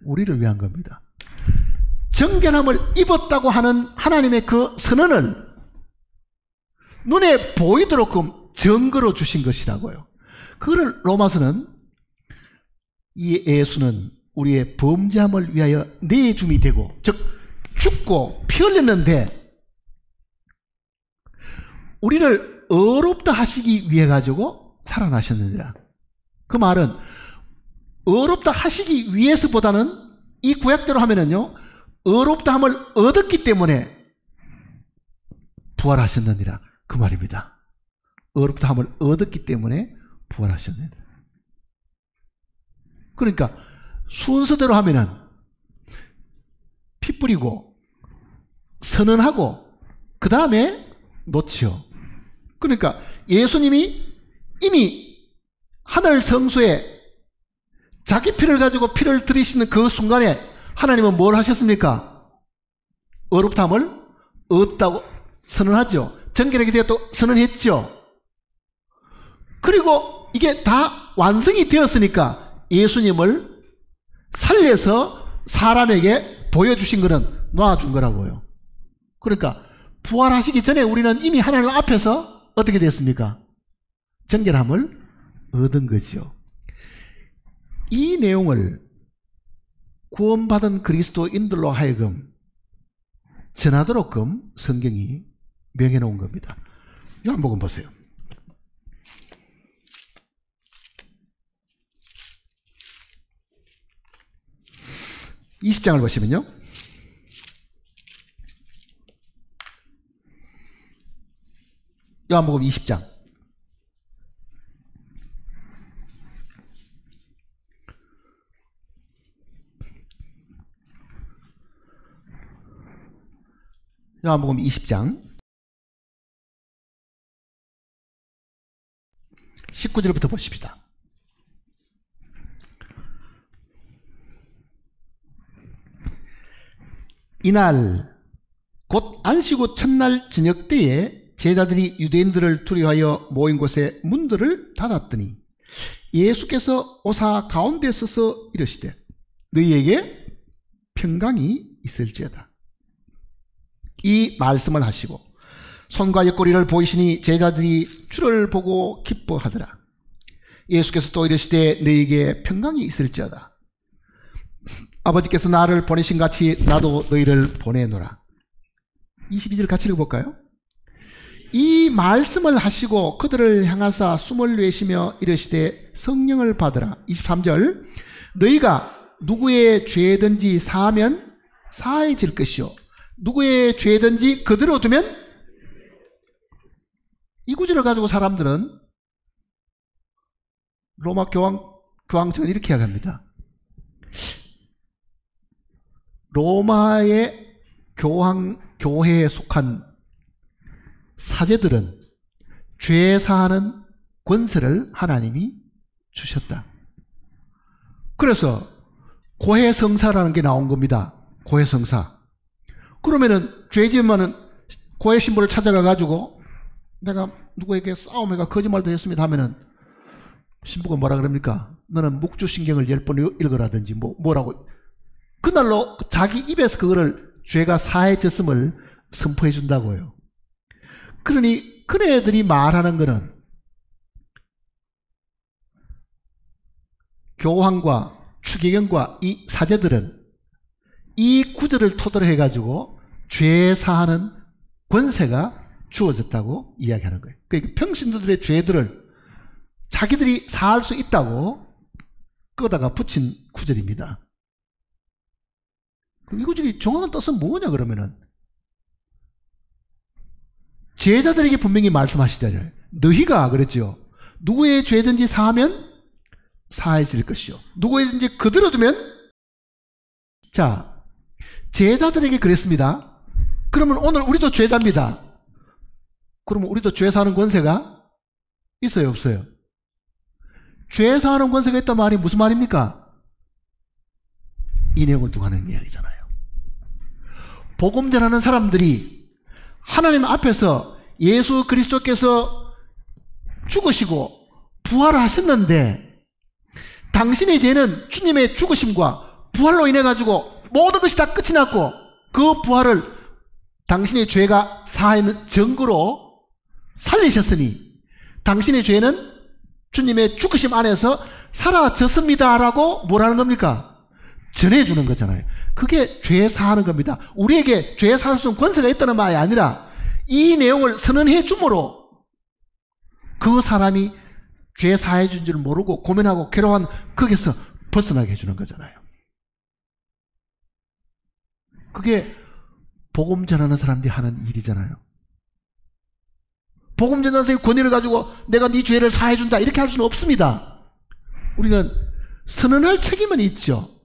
우리를 위한 겁니다. 정결함을 입었다고 하는 하나님의 그 선언을 눈에 보이도록 증거로 주신 것이라고요. 그거를 로마서는 이 예수는 우리의 범죄함을 위하여 내줌이 되고, 즉 죽고 피 흘렸는데 우리를 의롭다 하시기 위해 가지고 살아나셨느니라. 그 말은 의롭다 하시기 위해서보다는 이 구약대로 하면은요, 의롭다함을 얻었기 때문에 부활하셨느니라 그 말입니다. 의롭다함을 얻었기 때문에 부활하셨느니라. 그러니까 순서대로 하면은 피 뿌리고 선언하고 그 다음에 놓지요. 그러니까 예수님이 이미 하늘 성소에 자기 피를 가지고 피를 들이시는 그 순간에 하나님은 뭘 하셨습니까? 의롭다함을 얻었다고 선언하죠. 정결하게 되었다고 선언했죠. 그리고 이게 다 완성이 되었으니까 예수님을 살려서 사람에게 보여주신 것은 놔준 거라고요. 그러니까 부활하시기 전에 우리는 이미 하나님 앞에서 어떻게 됐습니까? 정결함을 얻은 거죠. 이 내용을 구원받은 그리스도인들로 하여금 전하도록끔 성경이 명해놓은 겁니다. 요한복음 보세요. (20장을) 보시면요, 요한복음 20장 요한복음 20장 19절부터 보십시다. 이날 곧 안식후 첫날 저녁 때에 제자들이 유대인들을 두려워하여 모인 곳에 문들을 닫았더니 예수께서 오사 가운데 서서 이르시되 너희에게 평강이 있을지어다. 이 말씀을 하시고 손과 옆구리를 보이시니 제자들이 주를 보고 기뻐하더라. 예수께서 또 이르시되 너희에게 평강이 있을지어다. 아버지께서 나를 보내신 같이 나도 너희를 보내노라. 22절 같이 읽어볼까요? 이 말씀을 하시고 그들을 향하사 숨을 내쉬며 이르시되 성령을 받으라. 23절 너희가 누구의 죄든지 사하면 사해질 것이요 누구의 죄든지 그대로 두면, 이 구절을 가지고 사람들은 로마 교황청은 이렇게 이야기합니다. 로마의 교회에 속한 사제들은 죄 사하는 권세를 하나님이 주셨다. 그래서 고해성사라는 게 나온 겁니다. 고해성사. 그러면은 죄 지으면은 고해 신부를 찾아가 가지고 내가 누구에게 싸움해가 거짓말도 했습니다 하면은 신부가 뭐라 그럽니까? 너는 묵주신경을 10번 읽으라든지 뭐라고 그날로 자기 입에서 그거를 죄가 사해졌음을 선포해 준다고요. 그러니 그네들이 말하는 거는 교황과 추기경과 이 사제들은 이 구절을 토대로 해가지고 죄 사하는 권세가 주어졌다고 이야기하는 거예요. 그러니까 평신도들의 죄들을 자기들이 사할 수 있다고 끄다가 붙인 구절입니다. 이 구절이 정확한 뜻은 뭐냐 그러면은 제자들에게 분명히 말씀하시잖아요. 너희가 그랬죠. 누구의 죄든지 사하면 사해질 것이요 누구든지 그대로 두면, 자 제자들에게 그랬습니다. 그러면 오늘 우리도 죄자입니다. 그러면 우리도 죄 사하는 권세가 있어요 없어요? 죄 사하는 권세가 있단 말이 무슨 말입니까? 이 내용을 두고 하는 이야기잖아요. 복음 전하는 사람들이 하나님 앞에서 예수 그리스도께서 죽으시고 부활하셨는데 당신의 죄는 주님의 죽으심과 부활로 인해 가지고 모든 것이 다 끝이 났고 그 부활을 당신의 죄가 사하는 증거로 살리셨으니 당신의 죄는 주님의 죽으심 안에서 사라졌습니다라고 뭐라는 겁니까? 전해주는 거잖아요. 그게 죄 사하는 겁니다. 우리에게 죄 사할 수 있는 권세가 있다는 말이 아니라 이 내용을 선언해 주므로 그 사람이 죄 사해 준 줄 모르고 고민하고 괴로워한 거기서 벗어나게 해주는 거잖아요. 그게 복음 전하는 사람들이 하는 일이잖아요. 복음 전하는 사람이 권위를 가지고 내가 네 죄를 사해준다 이렇게 할 수는 없습니다. 우리는 선언할 책임은 있죠.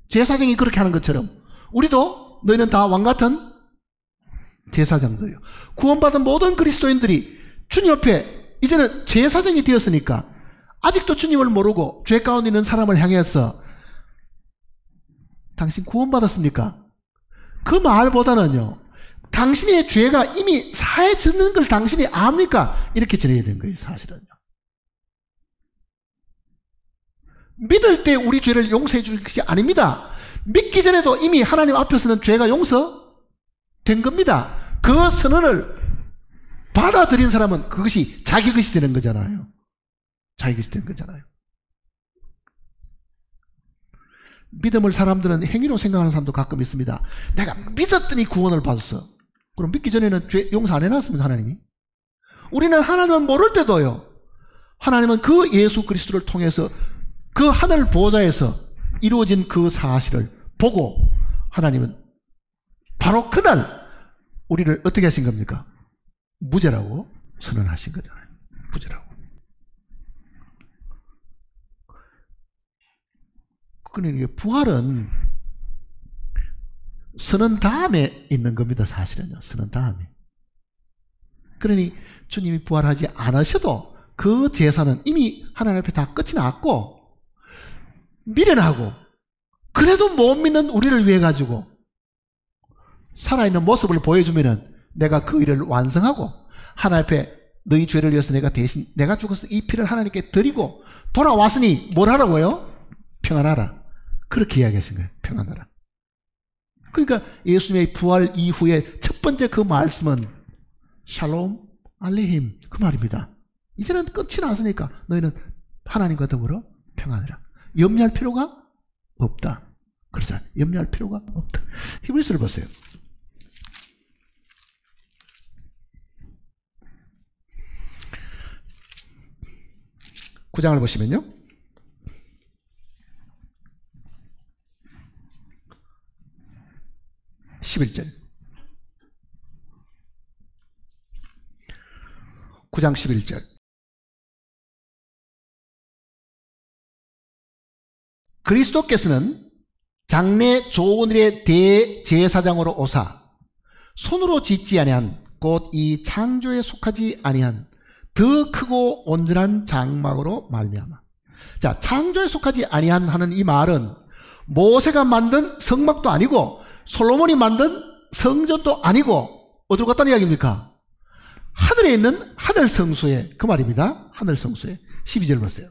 제사장이 그렇게 하는 것처럼 우리도 너희는 다 왕같은 제사장들이요. 구원받은 모든 그리스도인들이 주님 앞에 이제는 제사장이 되었으니까 아직도 주님을 모르고 죄 가운데 있는 사람을 향해서 당신 구원받았습니까? 그 말보다는요, 당신의 죄가 이미 사해졌는 걸 당신이 압니까? 이렇게 전해야 되는 거예요, 사실은요. 믿을 때 우리 죄를 용서해 줄 것이 아닙니다. 믿기 전에도 이미 하나님 앞에서는 죄가 용서된 겁니다. 그 선언을 받아들인 사람은 그것이 자기 것이 되는 거잖아요. 자기 것이 되는 거잖아요. 믿음을 사람들은 행위로 생각하는 사람도 가끔 있습니다. 내가 믿었더니 구원을 받았어. 그럼 믿기 전에는 죄 용서 안 해놨습니다, 하나님이? 우리는 하나님을 모를 때도요, 하나님은 그 예수 그리스도를 통해서 그 하늘 보좌에서 이루어진 그 사실을 보고 하나님은 바로 그날 우리를 어떻게 하신 겁니까? 무죄라고 선언하신 거잖아요. 무죄라고. 그러니까 부활은 선언 다음에 있는 겁니다. 사실은요. 선언 다음에. 그러니 주님이 부활하지 않으셔도 그 제사는 이미 하나님 앞에 다 끝이 났고 미련하고 그래도 못 믿는 우리를 위해 가지고 살아있는 모습을 보여주면은 내가 그 일을 완성하고 하나님 앞에 너희 죄를 위해서 내가 대신 내가 죽어서 이 피를 하나님께 드리고 돌아왔으니 뭘 하라고요? 평안하라. 그렇게 이야기하신 거예요. 평안하라. 그러니까 예수님의 부활 이후에 첫 번째 그 말씀은 샬롬 알레힘 그 말입니다. 이제는 끝이 났으니까 너희는 하나님과 더불어 평안해라. 염려할 필요가 없다. 그래서 염려할 필요가 없다. 히브리서를 보세요. 9장을 보시면요. 11절. 9장 11절. 그리스도께서는 장래 좋은 일의 대제사장으로 오사 손으로 짓지 아니한 곧 이 창조에 속하지 아니한 더 크고 온전한 장막으로 말미암아. 자, 창조에 속하지 아니한 하는 이 말은 모세가 만든 성막도 아니고 솔로몬이 만든 성전도 아니고 어디로 갔다는 이야기입니까? 하늘에 있는 하늘 성소에, 그 말입니다. 하늘 성소에. 12절 보세요.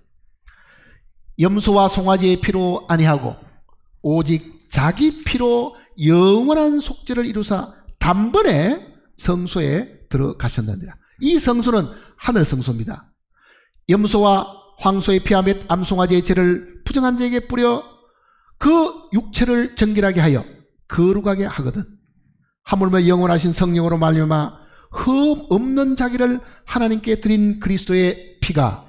염소와 송아지의 피로 아니하고 오직 자기 피로 영원한 속죄를 이루사 단번에 성소에 들어가셨느니라. 이 성소는 하늘 성소입니다. 염소와 황소의 피와 및 암송아지의 죄를 부정한 자에게 뿌려 그 육체를 정결하게 하여 거룩하게 하거든. 하물며 영원하신 성령으로 말미암아 흠 없는 자기를 하나님께 드린 그리스도의 피가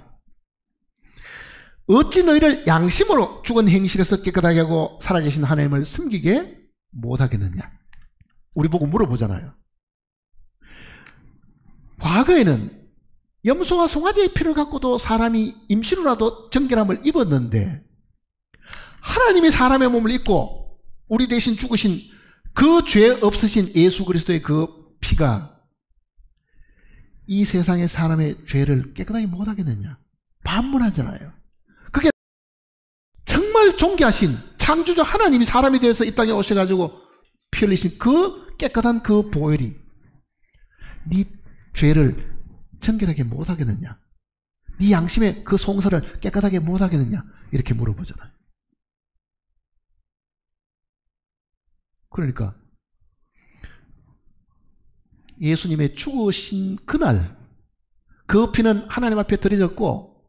어찌 너희를 양심으로 죽은 행실에서 깨끗하게 하고 살아계신 하나님을 숨기게 못하겠느냐. 우리 보고 물어보잖아요. 과거에는 염소와 송아지의 피를 갖고도 사람이 임시로라도 정결함을 입었는데 하나님이 사람의 몸을 입고 우리 대신 죽으신 그 죄 없으신 예수 그리스도의 그 피가 이 세상의 사람의 죄를 깨끗하게 못하겠느냐. 반문하잖아요. 그게 정말 존귀하신 창조주 하나님이 사람이 되어서 이 땅에 오셔가지고 피 흘리신 그 깨끗한 그 보혈이 네 죄를 정결하게 못하겠느냐. 네 양심의 그 송사를 깨끗하게 못하겠느냐. 이렇게 물어보잖아요. 그러니까 예수님의 죽으신 그날 그 피는 하나님 앞에 드려졌고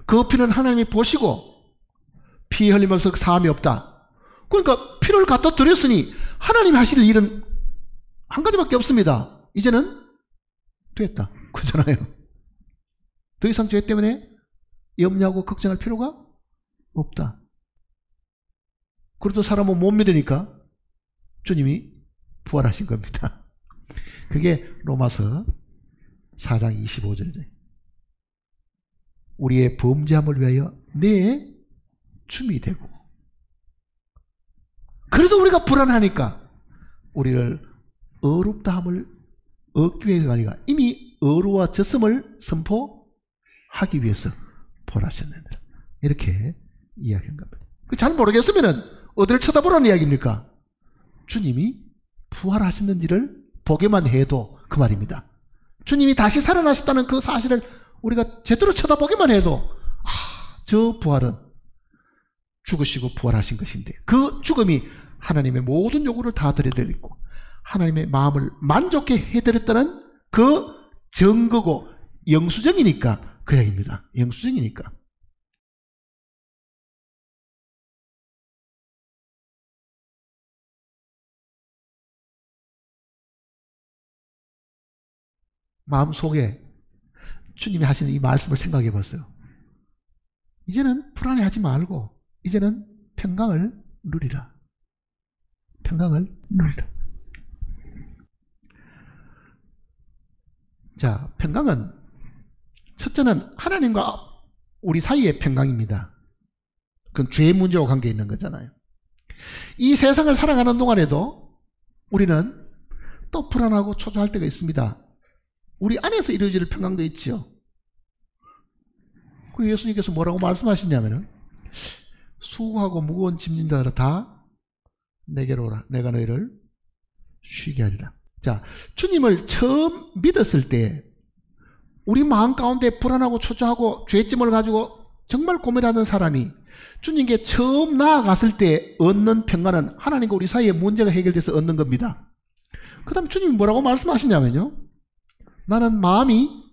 그 피는 하나님이 보시고 피 흘림 없어 사함이 없다. 그러니까 피를 갖다 드렸으니 하나님이 하실 일은 한 가지밖에 없습니다. 이제는 됐다. 그렇잖아요. 더 이상 죄 때문에 염려하고 걱정할 필요가 없다. 그래도 사람은 못 믿으니까 주님이 부활하신 겁니다. 그게 로마서 4장 25절이죠. 우리의 범죄함을 위하여 내 춤이 되고, 그래도 우리가 불안하니까 우리를 어렵다함을 얻기 위해서가 아니라 이미 어려워졌음을 선포하기 위해서 부활하셨느니라. 이렇게 이야기한 겁니다. 잘 모르겠으면 어디를 쳐다보라는 이야기입니까? 주님이 부활하셨는지를 보기만 해도 그 말입니다. 주님이 다시 살아나셨다는 그 사실을 우리가 제대로 쳐다보기만 해도 저 부활은 죽으시고 부활하신 것인데, 그 죽음이 하나님의 모든 요구를 다 들여드리고 하나님의 마음을 만족해 해드렸다는 그 증거고 영수증이니까 그 얘기입니다. 영수증이니까. 마음속에 주님이 하시는 이 말씀을 생각해 보세요. 이제는 불안해하지 말고 이제는 평강을 누리라. 평강을 누리라. 자, 평강은 첫째는 하나님과 우리 사이의 평강입니다. 그건 죄의 문제와 관계 있는 거잖아요. 이 세상을 살아가는 동안에도 우리는 또 불안하고 초조할 때가 있습니다. 우리 안에서 이루어질 평강도 있죠. 그 예수님께서 뭐라고 말씀하시냐면은 수고하고 무거운 짐진 자들아 다 내게로 오라. 내가 너희를 쉬게 하리라. 자, 주님을 처음 믿었을 때 우리 마음 가운데 불안하고 초조하고 죄짐을 가지고 정말 고민하는 사람이 주님께 처음 나아갔을 때 얻는 평강은 하나님과 우리 사이의 문제가 해결돼서 얻는 겁니다. 그 다음 주님이 뭐라고 말씀하시냐면요, 나는 마음이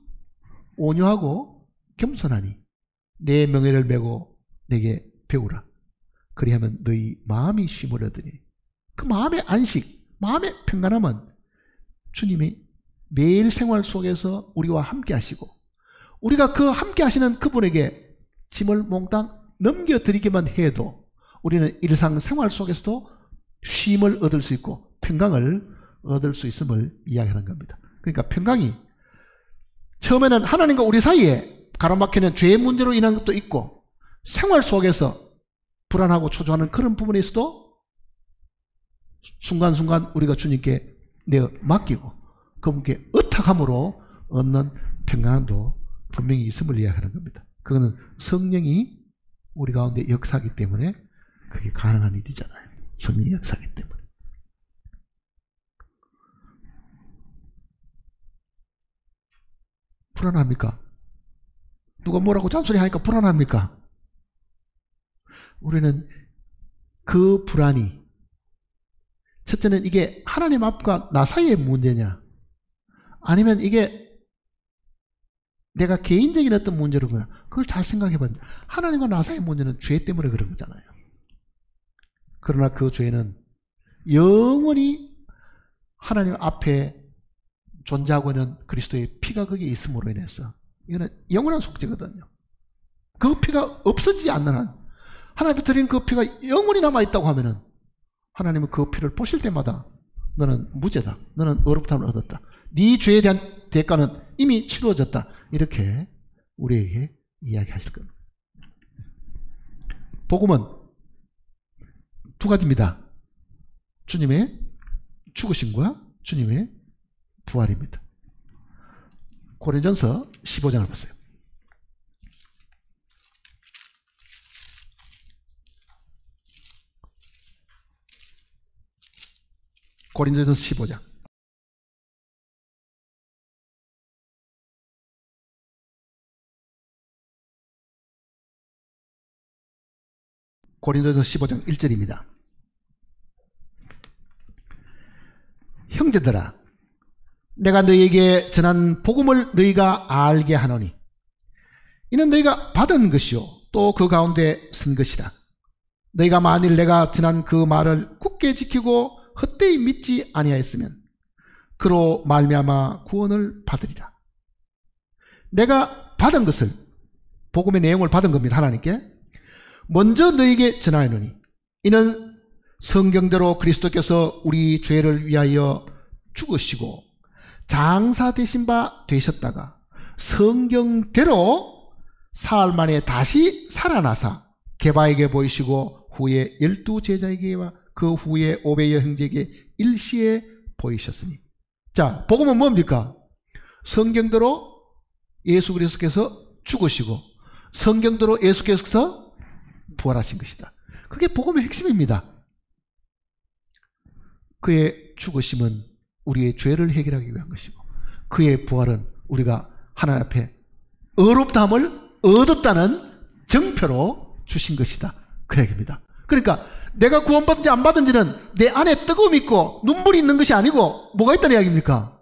온유하고 겸손하니 내 명예를 메고 내게 배우라. 그리하면 너희 마음이 쉼을 얻으니. 그 마음의 안식, 마음의 평안함은 주님이 매일 생활 속에서 우리와 함께 하시고 우리가 그 함께 하시는 그분에게 짐을 몽땅 넘겨드리기만 해도 우리는 일상생활 속에서도 쉼을 얻을 수 있고 평강을 얻을 수 있음을 이야기하는 겁니다. 그러니까 평강이 처음에는 하나님과 우리 사이에 가로막히는 죄의 문제로 인한 것도 있고 생활 속에서 불안하고 초조하는 그런 부분에서도 순간순간 우리가 주님께 내어 맡기고 그분께 의탁함으로 얻는 평강도 분명히 있음을 이야기하는 겁니다. 그거는 성령이 우리 가운데 역사하기 때문에 그게 가능한 일이잖아요. 성령이 역사하기 때문에. 불안합니까? 누가 뭐라고 잔소리하니까 불안합니까? 우리는 그 불안이, 첫째는 이게 하나님 앞과 나 사이의 문제냐, 아니면 이게 내가 개인적인 어떤 문제로 그냥 그걸 잘 생각해 봐야 됩니다. 하나님과 나 사이의 문제는 죄 때문에 그런 거잖아요. 그러나 그 죄는 영원히 하나님 앞에 존재하고 있는 그리스도의 피가 거기에 있음으로 인해서 이거는 영원한 속죄거든요. 그 피가 없어지지 않는 한, 하나님이 드린 그 피가 영원히 남아있다고 하면은 하나님은 그 피를 보실 때마다 너는 무죄다, 너는 의롭다함을 얻었다, 네 죄에 대한 대가는 이미 치루어졌다, 이렇게 우리에게 이야기하실 겁니다. 복음은 두 가지입니다. 주님의 죽으심과 주님의 부활입니다. 고린도전서 15장을 보세요. 고린도전서 15장. 고린도전서 15장 1절입니다. 형제들아, 내가 너희에게 전한 복음을 너희가 알게 하노니 이는 너희가 받은 것이요 또 그 가운데 선 것이라. 너희가 만일 내가 전한 그 말을 굳게 지키고 헛되이 믿지 아니하였으면 그로 말미암아 구원을 받으리라. 내가 받은 것을, 복음의 내용을 받은 겁니다. 하나님께 먼저 너희에게 전하노니 이는 성경대로 그리스도께서 우리 죄를 위하여 죽으시고 장사 되신 바 되셨다가 성경대로 사흘 만에 다시 살아나사 게바에게 보이시고 후에 12제자에게와 그 후에 500여 형제에게 일시에 보이셨으니. 자, 복음은 뭡니까? 성경대로 예수 그리스도께서 죽으시고 성경대로 예수께서 부활하신 것이다. 그게 복음의 핵심입니다. 그의 죽으심은 우리의 죄를 해결하기 위한 것이고 그의 부활은 우리가 하나님 앞에 의롭다함을 얻었다는 증표로 주신 것이다. 그 얘기입니다. 그러니까 내가 구원받은지 안 받은지는 내 안에 뜨거움이 있고 눈물이 있는 것이 아니고 뭐가 있다는 이야기입니까?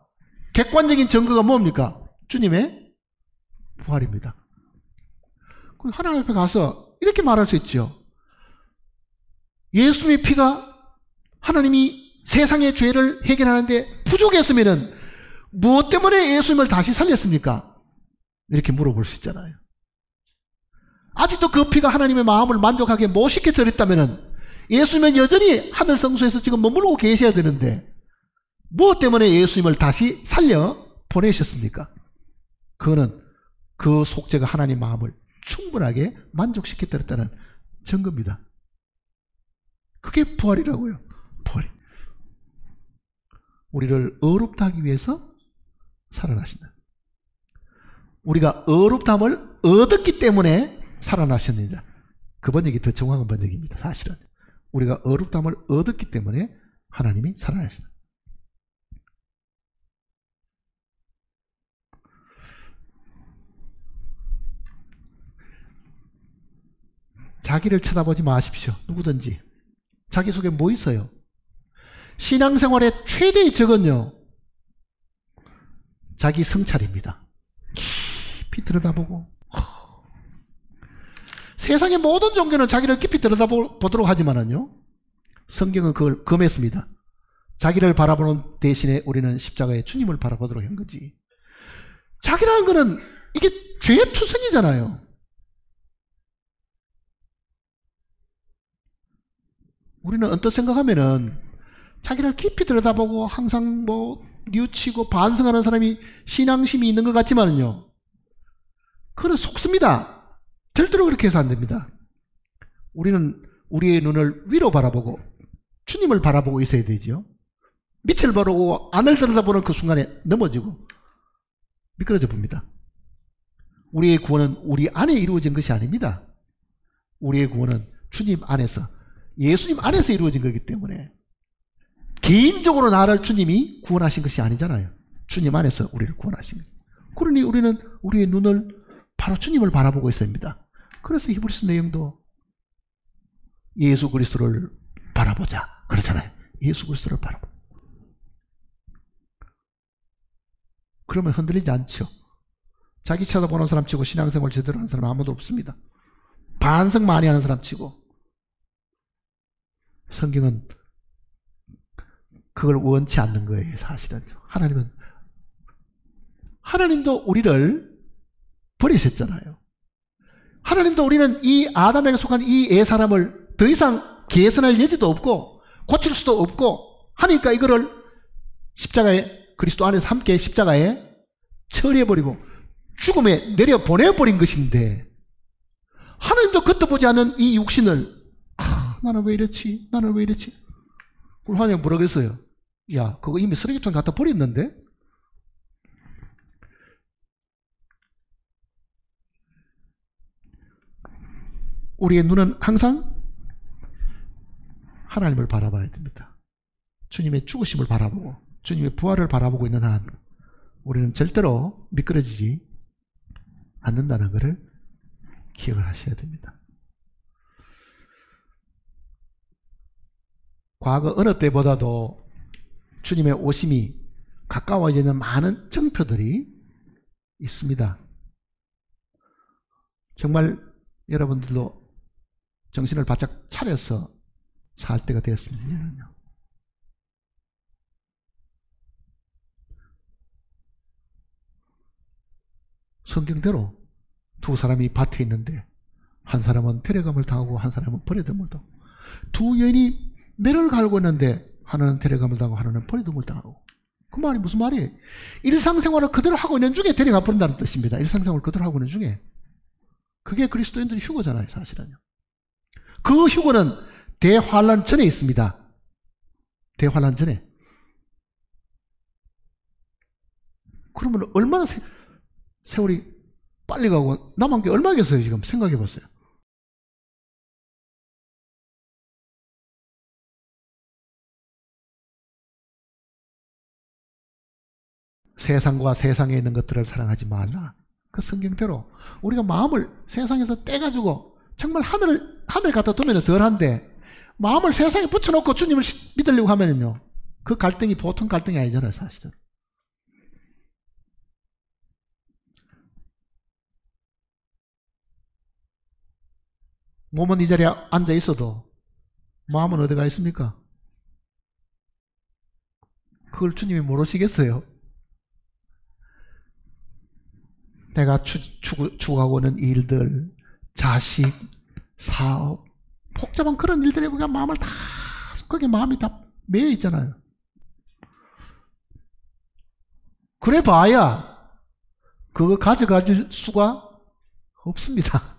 객관적인 증거가 뭡니까? 주님의 부활입니다. 하나님 앞에 가서 이렇게 말할 수 있죠. 예수님의 피가 하나님이 세상의 죄를 해결하는데 부족했으면 무엇 때문에 예수님을 다시 살렸습니까? 이렇게 물어볼 수 있잖아요. 아직도 그 피가 하나님의 마음을 만족하게 못 시켜드렸다면 예수님은 여전히 하늘 성소에서 지금 머물고 계셔야 되는데 무엇 때문에 예수님을 다시 살려 보내셨습니까? 그거는 그 속죄가 하나님 마음을 충분하게 만족시켜드렸다는 증거입니다. 그게 부활이라고요. 부활이. 우리를 의롭다 하기 위해서 살아나신다. 우리가 의롭다함을 얻었기 때문에 살아나셨느니라. 그 번역이 더 정확한 번역입니다. 사실은 우리가 의롭다함을 얻었기 때문에 하나님이 살아나신다. 자기를 쳐다보지 마십시오. 누구든지. 자기 속에 뭐 있어요? 신앙생활의 최대의 적은요, 자기 성찰입니다. 깊이 들여다보고. 세상의 모든 종교는 자기를 깊이 들여다보도록 하지만은요, 성경은 그걸 금했습니다. 자기를 바라보는 대신에 우리는 십자가에 주님을 바라보도록 한 거지. 자기라는 거는 이게 죄의 투성이잖아요. 우리는 언뜻 생각하면은 자기를 깊이 들여다보고 항상 뭐 뉘우치고 반성하는 사람이 신앙심이 있는 것 같지만은요, 그건 속습니다. 절대로 그렇게 해서 안 됩니다. 우리는 우리의 눈을 위로 바라보고 주님을 바라보고 있어야 되죠. 밑을 바라보고 안을 들여다보는 그 순간에 넘어지고 미끄러져 봅니다. 우리의 구원은 우리 안에 이루어진 것이 아닙니다. 우리의 구원은 주님 안에서, 예수님 안에서 이루어진 거기 때문에 개인적으로 나를 주님이 구원하신 것이 아니잖아요. 주님 안에서 우리를 구원하신 거예요. 그러니 우리는 우리의 눈을 바로 주님을 바라보고 있어야 합니다. 그래서 히브리서 내용도 예수 그리스도를 바라보자 그렇잖아요. 예수 그리스도를 바라보자. 그러면 흔들리지 않죠. 자기 쳐다보는 사람 치고 신앙생활 제대로 하는 사람 아무도 없습니다. 반성 많이 하는 사람 치고. 성경은 그걸 원치 않는 거예요. 사실은 하나님도 우리를 버리셨잖아요. 하나님도 우리는 이 아담에게 속한 이 애사람을 더 이상 개선할 여지도 없고 고칠 수도 없고 하니까 이거를 십자가에, 그리스도 안에서 함께 십자가에 처리해버리고 죽음에 내려보내버린 것인데, 하나님도 겉도 보지 않은 이 육신을 나는 왜 이렇지? 나는 왜 이렇지? 그럼 하나님 뭐라 그랬어요? 야, 그거 이미 쓰레기통 갖다 버렸는데? 우리의 눈은 항상 하나님을 바라봐야 됩니다. 주님의 죽으심을 바라보고 주님의 부활을 바라보고 있는 한 우리는 절대로 미끄러지지 않는다는 것을 기억을 하셔야 됩니다. 과거 어느 때보다도 주님의 오심이 가까워지는 많은 증표들이 있습니다. 정말 여러분들도 정신을 바짝 차려서 살 때가 되었습니다. 성경대로 두 사람이 밭에 있는데 한 사람은 데려감을 당하고 한 사람은 버려짐을 당하고, 두 여인이 매를 갈고 있는데 하나는 데려감을 당하고 하나는 버리둠을 당하고. 그 말이 무슨 말이에요? 일상생활을 그대로 하고 있는 중에 데려가 버린다는 뜻입니다. 일상생활을 그대로 하고 있는 중에. 그게 그리스도인들의 휴거잖아요, 사실은요. 그 휴거는 대환란 전에 있습니다. 대환란 전에. 그러면 얼마나 세월이 빨리 가고 남은 게 얼마겠어요, 지금 생각해 보세요. 세상과 세상에 있는 것들을 사랑하지 말라. 그 성경대로 우리가 마음을 세상에서 떼가지고 정말 하늘 갖다 두면 덜한데 마음을 세상에 붙여놓고 주님을 믿으려고 하면요, 그 갈등이 보통 갈등이 아니잖아요, 사실은. 몸은 이 자리에 앉아 있어도 마음은 어디가 있습니까? 그걸 주님이 모르시겠어요? 내가 추구하고 있는 일들, 자식, 사업, 복잡한 그런 일들에 우리가 마음을 다, 거기에 마음이 다 매여 있잖아요. 그래 봐야 그거 가져가질 수가 없습니다.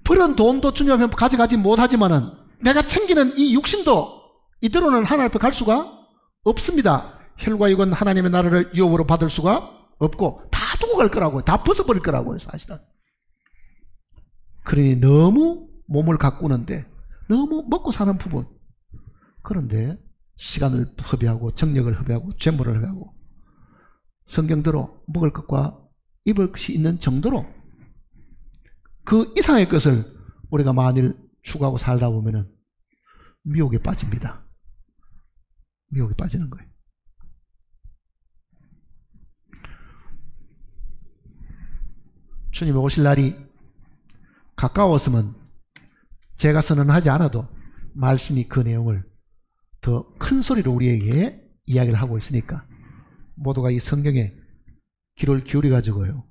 벌은 돈도 주님 앞에 가져가지 못하지만은 내가 챙기는 이 육신도 이대로는 하나님 앞에 갈 수가 없습니다. 혈과 육은 하나님의 나라를 유업으로 받을 수가 없고 다 두고 갈 거라고요. 다 벗어버릴 거라고요, 사실은. 그러니 너무 몸을 가꾸는데, 너무 먹고 사는 부분, 그런데 시간을 허비하고 정력을 허비하고 재물을 허비하고 성경대로 먹을 것과 입을 것이 있는 정도로 그 이상의 것을 우리가 만일 추구하고 살다 보면은 미혹에 빠집니다. 미혹에 빠지는 거예요. 주님이 오실 날이 가까웠으면 제가 선언하지 않아도 말씀이 그 내용을 더 큰 소리로 우리에게 이야기를 하고 있으니까 모두가 이 성경에 귀를 기울여 가지고요,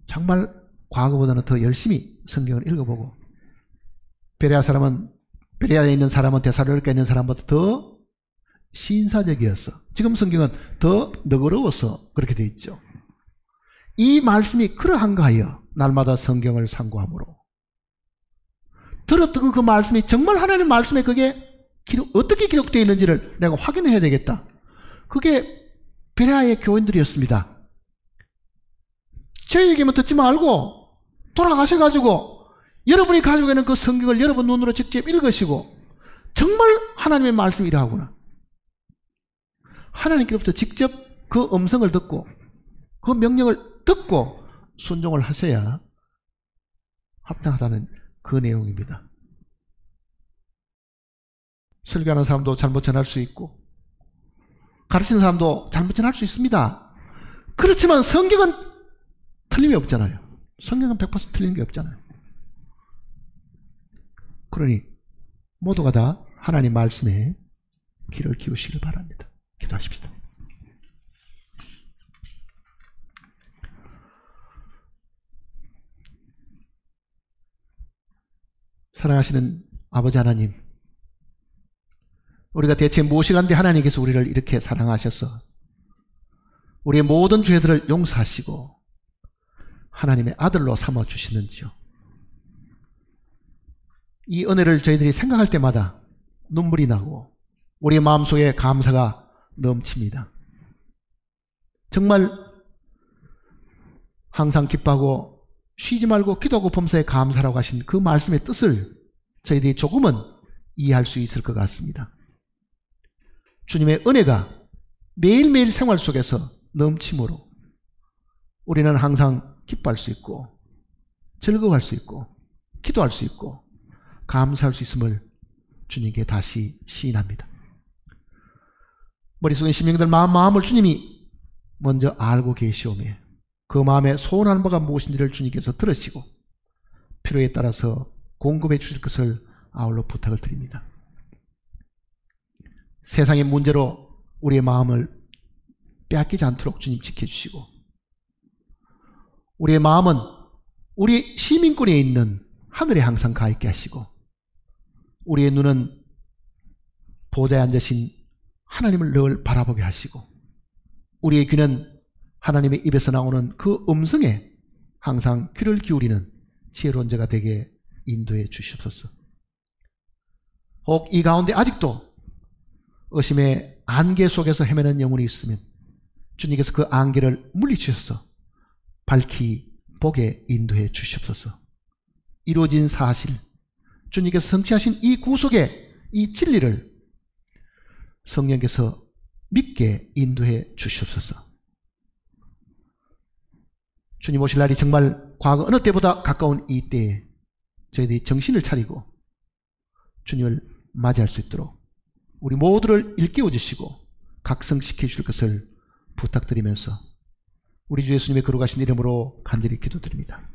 정말 과거보다는 더 열심히 성경을 읽어보고, 베레아에 있는 사람은 데살로니가에 있는 사람보다 더 신사적이었어. 지금 성경은 더 너그러워서 그렇게 되어 있죠. 이 말씀이 그러한가 하여 날마다 성경을 상고함으로 들었던 그 말씀이 정말 하나님 말씀에 그게 어떻게 기록되어 있는지를 내가 확인해야 되겠다. 그게 베레아의 교인들이었습니다. 제 얘기만 듣지 말고 돌아가셔가지고 여러분이 가지고 있는 그 성경을 여러분 눈으로 직접 읽으시고 정말 하나님의 말씀이 이러하구나. 하나님께로부터 직접 그 음성을 듣고 그 명령을 듣고 순종을 하셔야 합당하다는 그 내용입니다. 설교하는 사람도 잘못 전할 수 있고 가르치는 사람도 잘못 전할 수 있습니다. 그렇지만 성경은 틀림이 없잖아요. 성경은 100% 틀린 게 없잖아요. 그러니 모두가 다 하나님 말씀에 귀를 기우시길 바랍니다. 기도하십시다. 사랑하시는 아버지 하나님, 우리가 대체 무엇이간데 하나님께서 우리를 이렇게 사랑하셔서 우리의 모든 죄들을 용서하시고 하나님의 아들로 삼아주시는지요. 이 은혜를 저희들이 생각할 때마다 눈물이 나고 우리의 마음속에 감사가 넘칩니다. 정말 항상 기뻐하고 쉬지 말고 기도하고 범사에 감사라고 하신 그 말씀의 뜻을 저희들이 조금은 이해할 수 있을 것 같습니다. 주님의 은혜가 매일매일 생활 속에서 넘침으로 우리는 항상 기뻐할 수 있고 즐거워할 수 있고 기도할 수 있고 감사할 수 있음을 주님께 다시 시인합니다. 머릿속에 심령들 마음을 주님이 먼저 알고 계시오며 그 마음에 소원하는 바가 무엇인지를 주님께서 들으시고 필요에 따라서 공급해 주실 것을 아울러 부탁을 드립니다. 세상의 문제로 우리의 마음을 빼앗기지 않도록 주님 지켜주시고 우리의 마음은 우리 시민권에 있는 하늘에 항상 가 있게 하시고 우리의 눈은 보좌에 앉으신 하나님을 늘 바라보게 하시고, 우리의 귀는 하나님의 입에서 나오는 그 음성에 항상 귀를 기울이는 지혜로운 자가 되게 인도해 주시옵소서. 혹 이 가운데 아직도 의심의 안개 속에서 헤매는 영혼이 있으면 주님께서 그 안개를 물리치셔서 밝히 보게 인도해 주시옵소서. 이루어진 사실, 주님께서 성취하신 이 구속의 이 진리를 성령께서 믿게 인도해 주시옵소서. 주님 오실 날이 정말 과거 어느 때보다 가까운 이 때에 저희들이 정신을 차리고 주님을 맞이할 수 있도록 우리 모두를 일깨워 주시고 각성시켜 주실 것을 부탁드리면서 우리 주 예수님의 거룩하신 이름으로 간절히 기도드립니다.